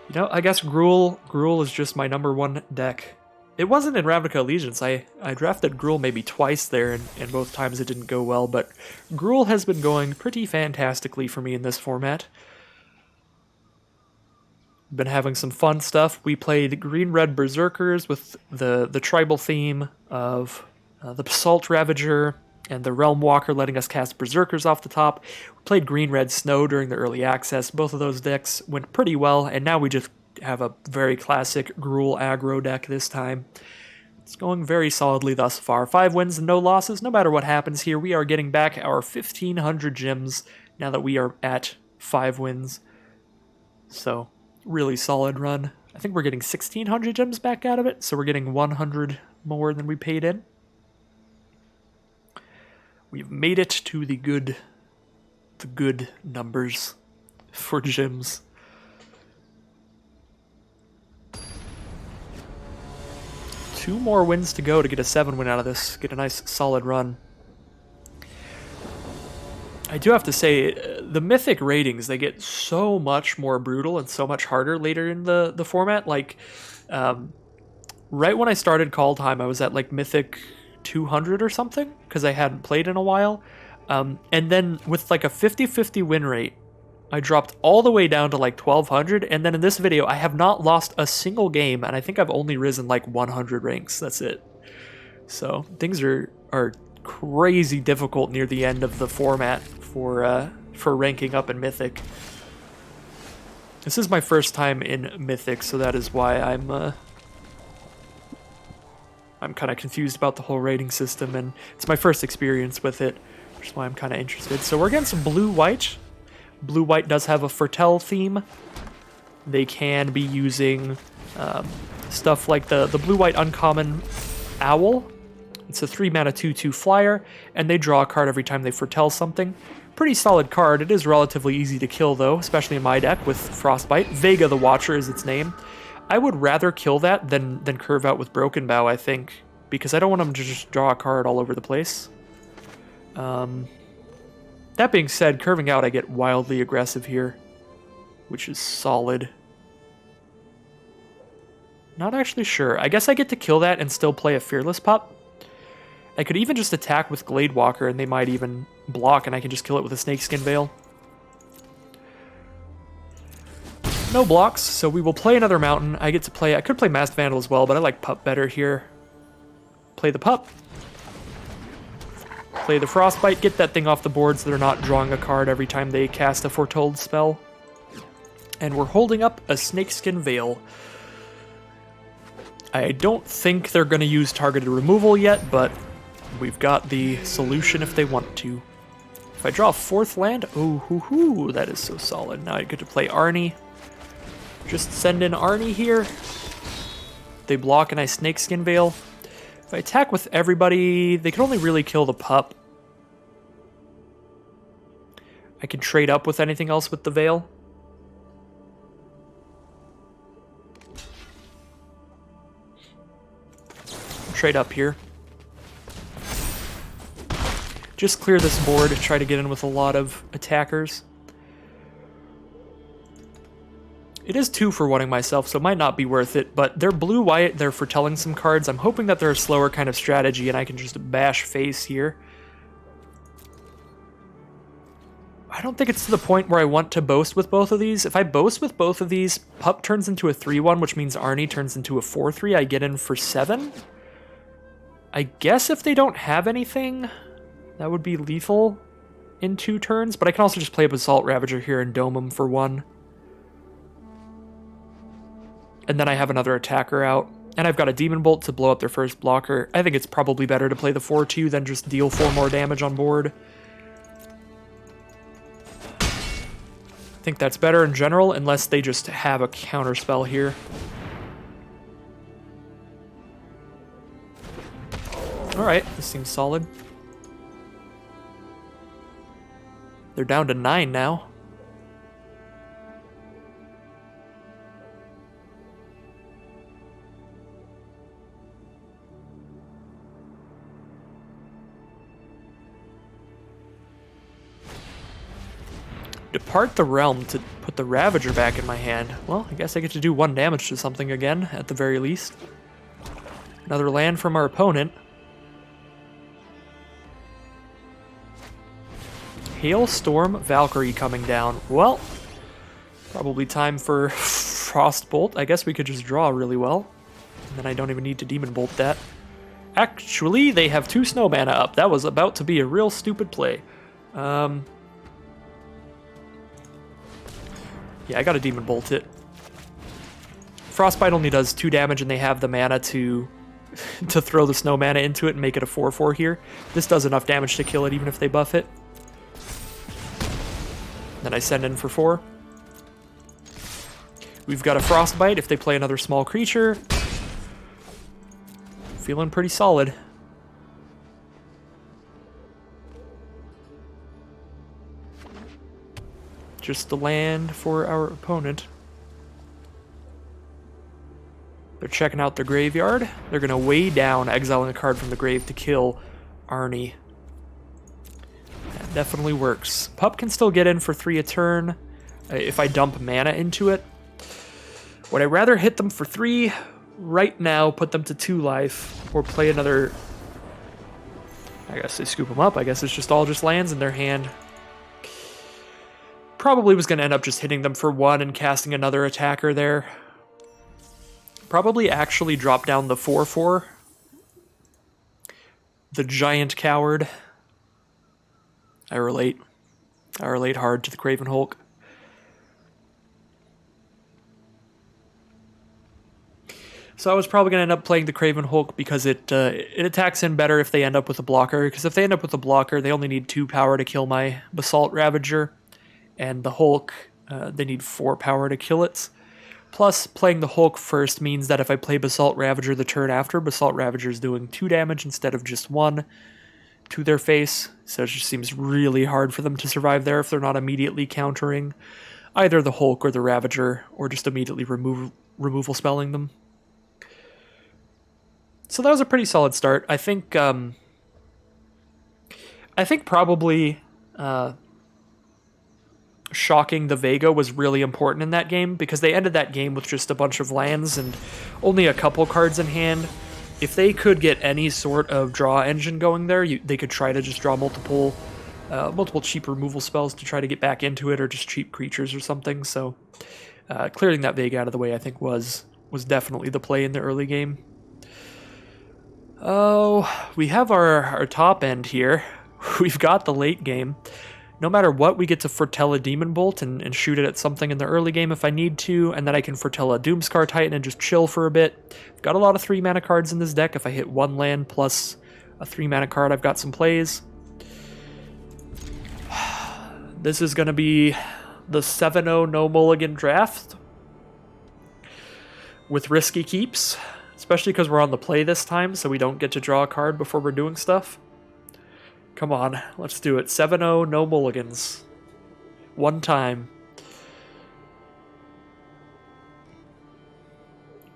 You know, I guess Gruul is just my #1 deck. It wasn't in Ravnica Allegiance. I drafted Gruul maybe twice there, and both times it didn't go well, but Gruul has been going pretty fantastically for me in this format. Been having some fun stuff. We played Green-Red Berserkers with the tribal theme of the Basalt Ravager and the Realm Walker letting us cast Berserkers off the top. We played Green-Red Snow during the early access. Both of those decks went pretty well, and now we just have a very classic Gruul aggro deck this time. It's going very solidly thus far. 5 wins and no losses. No matter what happens here, we are getting back our 1,500 gems now that we are at 5 wins. So, really solid run. I think we're getting 1,600 gems back out of it, so we're getting 100 more than we paid in. We've made it to the good numbers for gems. 2 more wins to go to get a 7 win out of this. Get a nice solid run. I do have to say, the Mythic ratings, they get so much more brutal and so much harder later in the format. Like, right when I started Kaldheim, I was at like Mythic 200 or something, because I hadn't played in a while. And then with like a 50-50 win rate, I dropped all the way down to like 1200, and then in this video, I have not lost a single game, and I think I've only risen like 100 ranks. That's it. So things are crazy difficult near the end of the format for ranking up in Mythic. This is my first time in Mythic, so that is why I'm kind of confused about the whole rating system, and it's my first experience with it, which is why I'm kind of interested. So we're getting some blue-white. Blue-white does have a Foretell theme. They can be using stuff like the blue-white uncommon Owl. It's a 3-mana 2/2 flyer, and they draw a card every time they foretell something. Pretty solid card. It is relatively easy to kill, though, especially in my deck with Frostbite. Vega the Watcher is its name. I would rather kill that than curve out with Broken Bow, I think, because I don't want them to just draw a card all over the place. That being said, curving out, I get wildly aggressive here, which is solid. Not actually sure. I guess I get to kill that and still play a Fearless Pup. I could even just attack with Gladewalker, and they might even block, and I can just kill it with a Snakeskin Veil. No blocks, so we will play another Mountain. I get to play... I could play Masked Vandal as well, but I like Pup better here. Play the Pup. Play the Frostbite. Get that thing off the board so they're not drawing a card every time they cast a Foretold spell. And we're holding up a Snakeskin Veil. I don't think they're going to use targeted removal yet, but we've got the solution if they want to. If I draw a 4th land, oh, hoo-hoo, that is so solid. Now I get to play Arnie. Just send in Arnie here. They block and I Snakeskin Veil. If I attack with everybody, they can only really kill the Pup. I can trade up with anything else with the Veil. Trade up here. Just clear this board, try to get in with a lot of attackers. It is 2 for wanting myself, so it might not be worth it, but they're blue-white, they're foretelling some cards. I'm hoping that they're a slower kind of strategy and I can just bash face here. I don't think it's to the point where I want to boast with both of these. If I boast with both of these, Pup turns into a 3/1, which means Arnie turns into a 4/3. I get in for 7. I guess if they don't have anything, that would be lethal in 2 turns, but I can also just play a Basalt Ravager here and dome them for 1. And then I have another attacker out, and I've got a Demon Bolt to blow up their first blocker. I think it's probably better to play the 4/2 than just deal 4 more damage on board. I think that's better in general, unless they just have a counterspell here. Alright, this seems solid. They're down to 9 now. Depart the Realm to put the Ravager back in my hand. Well, I guess I get to do 1 damage to something again, at the very least. Another land from our opponent. Hailstorm Valkyrie coming down. Well, probably time for Frostbolt. I guess we could just draw really well. And then I don't even need to Demon Bolt that. Actually, they have 2 snow mana up. That was about to be a real stupid play. Yeah, I gotta Demon Bolt it. Frostbite only does 2 damage and they have the mana to throw the snow mana into it and make it a 4/4 here. This does enough damage to kill it even if they buff it. Then I send in for 4. We've got a Frostbite if they play another small creature. Feeling pretty solid. Just the land for our opponent. They're checking out their graveyard. They're going to weigh down, exiling a card from the grave to kill Arnie. That definitely works. Pup can still get in for 3 a turn if I dump mana into it. Would I rather hit them for 3 right now, put them to 2 life, or play another... I guess they scoop them up. I guess it's just all lands in their hand. Probably was going to end up just hitting them for 1 and casting another attacker there. Probably actually drop down the 4/4. The giant coward. I relate. I relate hard to the Craven Hulk. So I was probably going to end up playing the Craven Hulk because it attacks in better if they end up with a blocker. Because if they end up with a blocker, they only need 2 power to kill my Basalt Ravager. And the Hulk, they need 4 power to kill it. Plus, playing the Hulk first means that if I play Basalt Ravager the turn after, Basalt Ravager is doing 2 damage instead of just 1 to their face. So it just seems really hard for them to survive there if they're not immediately countering either the Hulk or the Ravager, or just immediately removal spelling them. So that was a pretty solid start. I think probably shocking the Vega was really important in that game, because they ended that game with just a bunch of lands and only a couple cards in hand. If they could get any sort of draw engine going there, they could try to just draw multiple cheap removal spells to try to get back into it, or just cheap creatures or something. So clearing that Vega out of the way, I think, was definitely the play in the early game. Oh, we have our top end here. We've got the late game. No matter what, we get to foretell a Demon Bolt and shoot it at something in the early game if I need to, and then I can foretell a Doomscar Titan and just chill for a bit. I've got a lot of 3 mana cards in this deck. If I hit 1 land plus a 3 mana card, I've got some plays. This is going to be the 7-0 no mulligan draft with risky keeps, especially because we're on the play this time, so we don't get to draw a card before we're doing stuff. Come on, let's do it. 7-0, no mulligans. 1 time.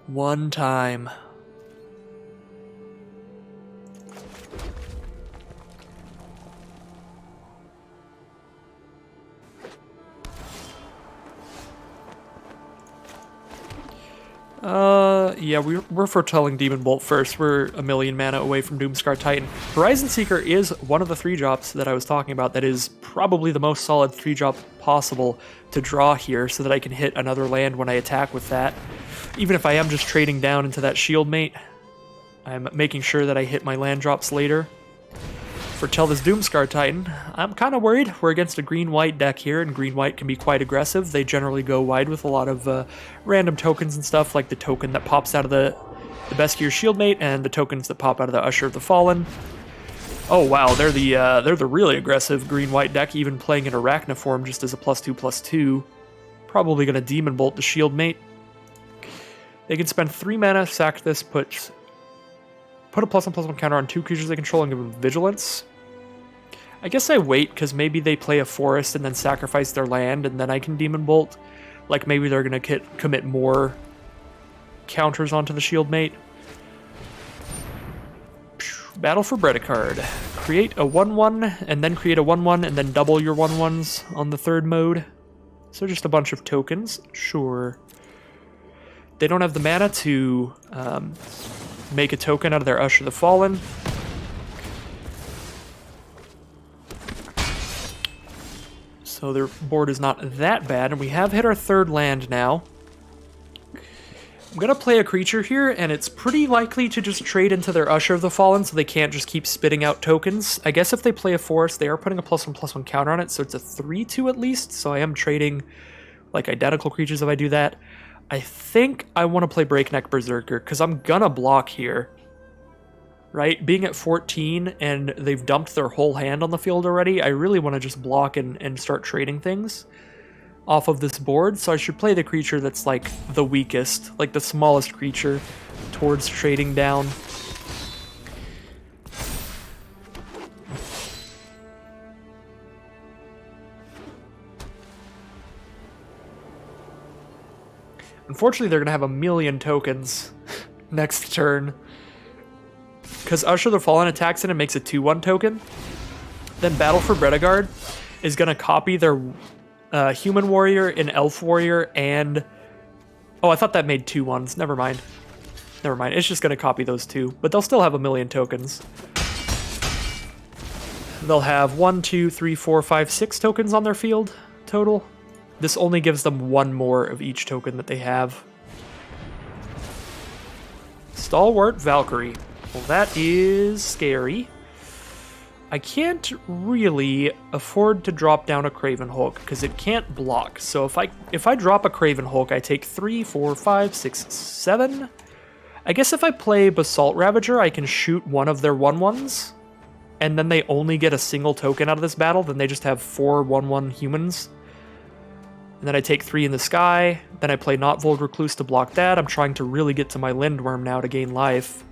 1 time. Yeah, we're foretelling Demon Bolt first. We're a million mana away from Doomscar Titan. Horizon Seeker is one of the 3-drops that I was talking about that is probably the most solid 3-drop possible to draw here, so that I can hit another land when I attack with that. Even if I am just trading down into that Shieldmate, I'm making sure that I hit my land drops later. Foretell this Doomscar Titan. I'm kind of worried. We're against a green-white deck here, and green-white can be quite aggressive. They generally go wide with a lot of random tokens and stuff, like the token that pops out of the Best Gear Shieldmate, and the tokens that pop out of the Usher of the Fallen. Oh wow, they're the really aggressive green-white deck, even playing in Arachniform just as a +2/+2. Probably gonna Demon Bolt the Shieldmate. They can spend 3 mana, sack this, put a +1/+1 counter on 2 creatures they control, and give them Vigilance. I guess I wait, because maybe they play a forest and then sacrifice their land, and then I can Demon Bolt. Like, maybe they're going to commit more counters onto the Shieldmate. Battle for Predacard. Create a 1/1, and then create a 1/1, and then double your 1/1s on the 3rd mode. So just a bunch of tokens. Sure. They don't have the mana to make a token out of their Usher the Fallen. So their board is not that bad, and we have hit our 3rd land now. I'm going to play a creature here, and it's pretty likely to just trade into their Usher of the Fallen, so they can't just keep spitting out tokens. I guess if they play a forest, they are putting a +1/+1 counter on it, so it's a 3/2 at least, so I am trading like identical creatures if I do that. I think I want to play Breakneck Berserker, because I'm going to block here. Right? Being at 14 and they've dumped their whole hand on the field already, I really want to just block and start trading things off of this board. So I should play the creature that's like the weakest, like the smallest creature towards trading down. Unfortunately, they're going to have a million tokens. next turn. Because Usher the Fallen attacks it and makes a 2/1 token. Then Battle for Bredagard is going to copy their Human Warrior, an Elf Warrior, and... Oh, I thought that made 2/1s. Never mind. Never mind. It's just going to copy those two. But they'll still have 1,000,000 tokens. They'll have 1, 2, 3, 4, 5, 6 tokens on their field total. This only gives them one more of each token that they have. Stalwart Valkyrie. Well, that is scary. I can't really afford to drop down a Craven Hulk because it can't block. So if I drop a Craven Hulk, I take 3, 4, 5, 6, 7. I guess if I play Basalt Ravager, I can shoot one of their 1/1s, and then they only get a single token out of this battle. Then they just have 4 1/1 humans. And then I take 3 in the sky. Then I play Notvold Recluse to block that. I'm trying to really get to my Lindworm now to gain life.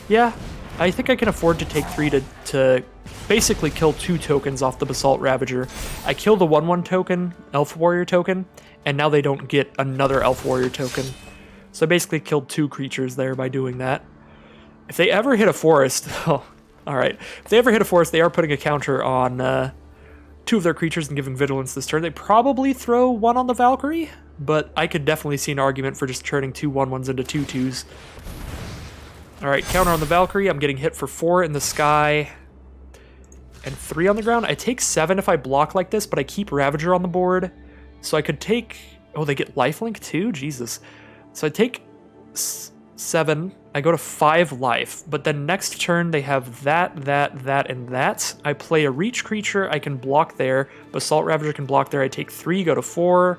Yeah, I think I can afford to take 3 to basically kill 2 tokens off the Basalt Ravager. I kill the 1/1 token, Elf Warrior token, and now they don't get another Elf Warrior token. So I basically killed 2 creatures there by doing that. If they ever hit a forest... Oh, alright. If they ever hit a forest, they are putting a counter on 2 of their creatures and giving Vigilance this turn. They probably throw 1 on the Valkyrie, but I could definitely see an argument for just turning 2 1/1s into 2/2s. Alright, counter on the Valkyrie. I'm getting hit for 4 in the sky and 3 on the ground. I take 7 if I block like this, but I keep Ravager on the board. So I could take... Oh, they get lifelink too? Jesus. So I take 7. I go to 5 life, but then next turn they have that, and that. I play a reach creature. I can block there. Basalt Ravager can block there. I take 3, go to 4.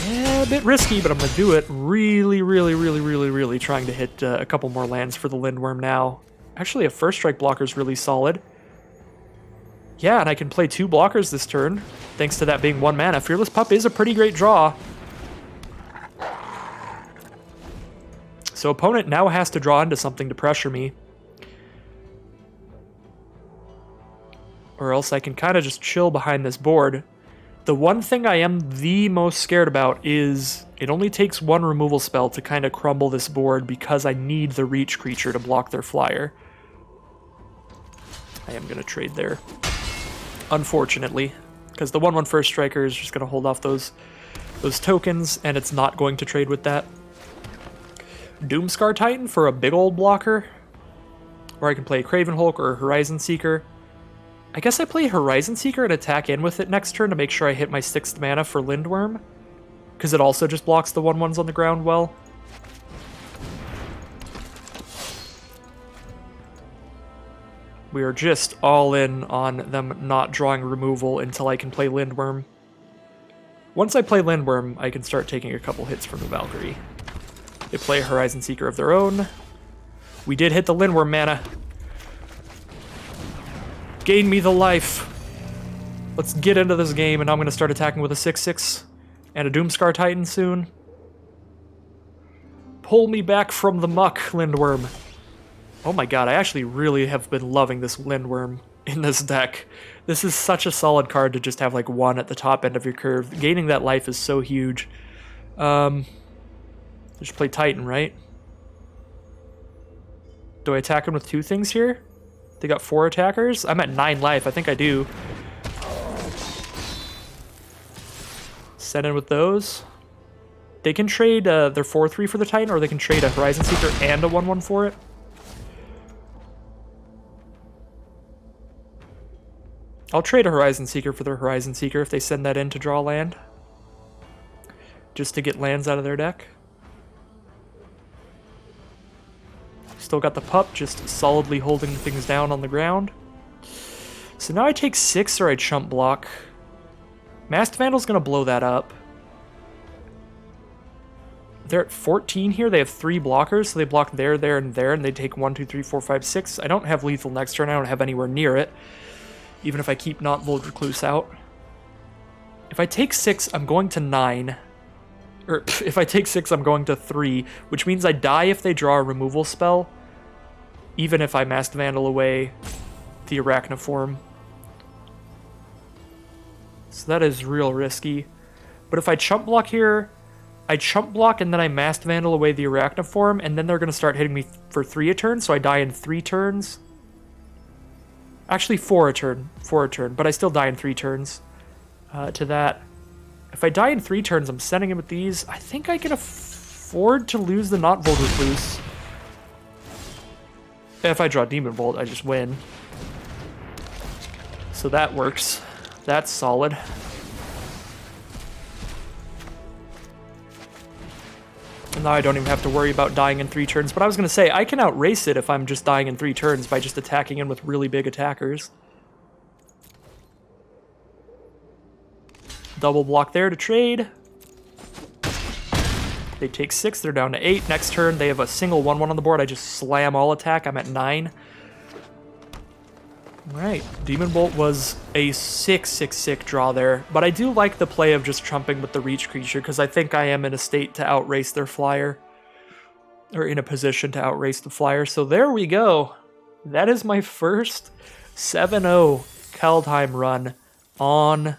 Yeah, a bit risky, but I'm going to do it. Really trying to hit a couple more lands for the Lindworm now. Actually, a First Strike blocker is really solid. Yeah, and I can play 2 blockers this turn, thanks to that being 1 mana. Fearless Pup is a pretty great draw. So opponent now has to draw into something to pressure me. Or else I can kind of just chill behind this board. The one thing I am the most scared about is it only takes 1 removal spell to kind of crumble this board because I need the reach creature to block their flyer. I am going to trade there. Unfortunately, because the 1/1 First Striker is just going to hold off those tokens, and it's not going to trade with that. Doomscar Titan for a big old blocker, or I can play Craven Hulk or Horizon Seeker. I guess I play Horizon Seeker and attack in with it next turn to make sure I hit my 6th mana for Lindworm, because it also just blocks the 1/1s on the ground well. We are just all in on them not drawing removal until I can play Lindworm. Once I play Lindworm, I can start taking a couple hits from the Valkyrie. They play a Horizon Seeker of their own. We did hit the Lindworm mana. Gain me the life. Let's get into this game, and I'm going to start attacking with a 6/6 and a Doomscar Titan soon. Pull me back from the muck, Lindworm. Oh my god, I actually really have been loving this Lindworm in this deck. This is such a solid card to just have like 1 at the top end of your curve. Gaining that life is so huge. Just play Titan, right? Do I attack him with 2 things here? They got 4 attackers? I'm at 9 life. I think I do. Set in with those. They can trade their 4/3 for the Titan, or they can trade a Horizon Seeker and a 1/1 for it. I'll trade a Horizon Seeker for their Horizon Seeker if they send that in to draw land. Just to get lands out of their deck. Still got the pup, just solidly holding things down on the ground. So now I take 6 or I chump block. Masked Vandal's gonna blow that up. They're at 14 here. They have 3 blockers, so they block there, and they take 1, 2, 3, 4, 5, 6. I don't have lethal next turn. I don't have anywhere near it, even if I keep Notvold Recluse out. If I take 6, I'm going to 9. Or if I take 6, I'm going to 3, which means I die if they draw a removal spell, even if I Masked Vandal away the Arachnoform. So that is real risky. But if I chump block here, I chump block and then I Masked Vandal away the Arachniform, and then they're going to start hitting me for 3 a turn, so I die in 3 turns. Actually, 4 a turn, but I still die in 3 turns to that. If I die in 3 turns, I'm sending him with these. I think I can afford to lose the Not Bold Recluse. If I draw Demon Bolt, I just win. So that works. That's solid. And now I don't even have to worry about dying in 3 turns. But I was going to say, I can outrace it if I'm just dying in 3 turns by just attacking in with really big attackers. Double block there to trade. They take 6, they're down to 8. Next turn, they have a single 1-1 on the board. I just slam all attack. I'm at 9. Alright, Demon Bolt was a sick draw there. But I do like the play of just trumping with the reach creature, because I think I am in a state to outrace their flyer. Or in a position to outrace the flyer. So there we go. That is my first 7-0 Kaldheim run on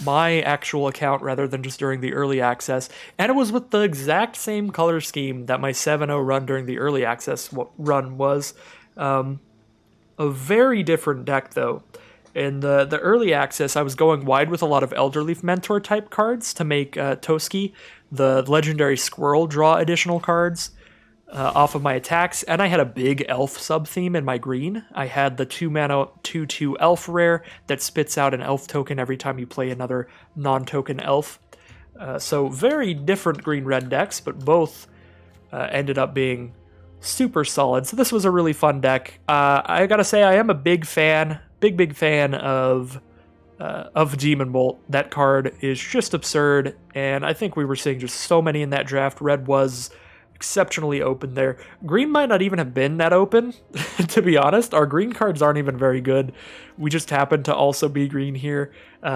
my actual account rather than just during the early access. And it was with the exact same color scheme that my 7-0 run during the early access run was. A very different deck, though. In the early access, I was going wide with a lot of Elderleaf Mentor type cards to make Toski, the legendary squirrel, draw additional cards off of my attacks, and I had a big elf sub-theme in my green. I had the 2-mana 2/2 elf rare that spits out an elf token every time you play another non-token elf. So very different green-red decks, but both ended up being super solid. So this was a really fun deck. I gotta say, I am a big fan of Demon Bolt. That card is just absurd, and I think we were seeing just so many in that draft. Red was exceptionally open there. Green might not even have been that open, to be honest. Our green cards aren't even very good. We just happen to also be green here.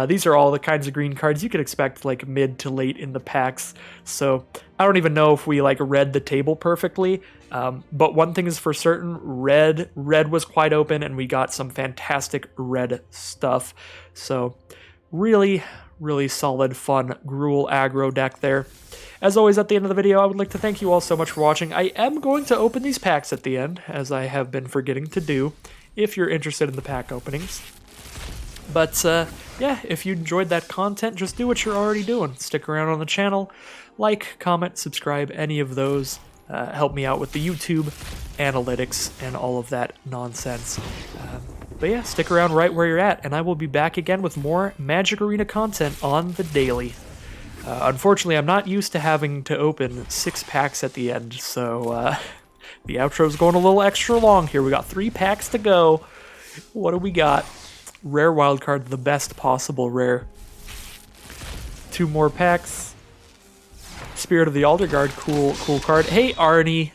These are all the kinds of green cards you could expect like mid to late in the packs. So I don't even know if we like read the table perfectly. But one thing is for certain, red was quite open, and we got some fantastic red stuff. So really solid, fun Gruul aggro deck there. As always, at the end of the video, I would like to thank you all so much for watching. I am going to open these packs at the end, as I have been forgetting to do, if you're interested in the pack openings. But yeah, if you enjoyed that content, just do what you're already doing. Stick around on the channel, like, comment, subscribe, any of those. Help me out with the YouTube analytics and all of that nonsense. But yeah, stick around right where you're at, and I will be back again with more Magic Arena content on the daily. Unfortunately, I'm not used to having to open 6 packs at the end, so the outro's going a little extra long here. We got 3 packs to go. What do we got? Rare wildcard, the best possible rare. 2 more packs. Spirit of the Alder Guard, cool card. Hey, Arnie.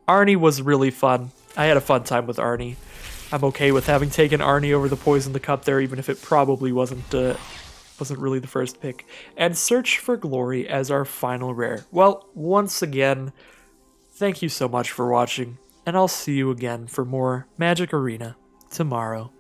Arnie was really fun. I had a fun time with Arnie. I'm okay with having taken Arnie over the Poison the Cup there, even if it probably wasn't really the first pick. And Search for Glory as our final rare. Well, once again, thank you so much for watching, and I'll see you again for more Magic Arena tomorrow.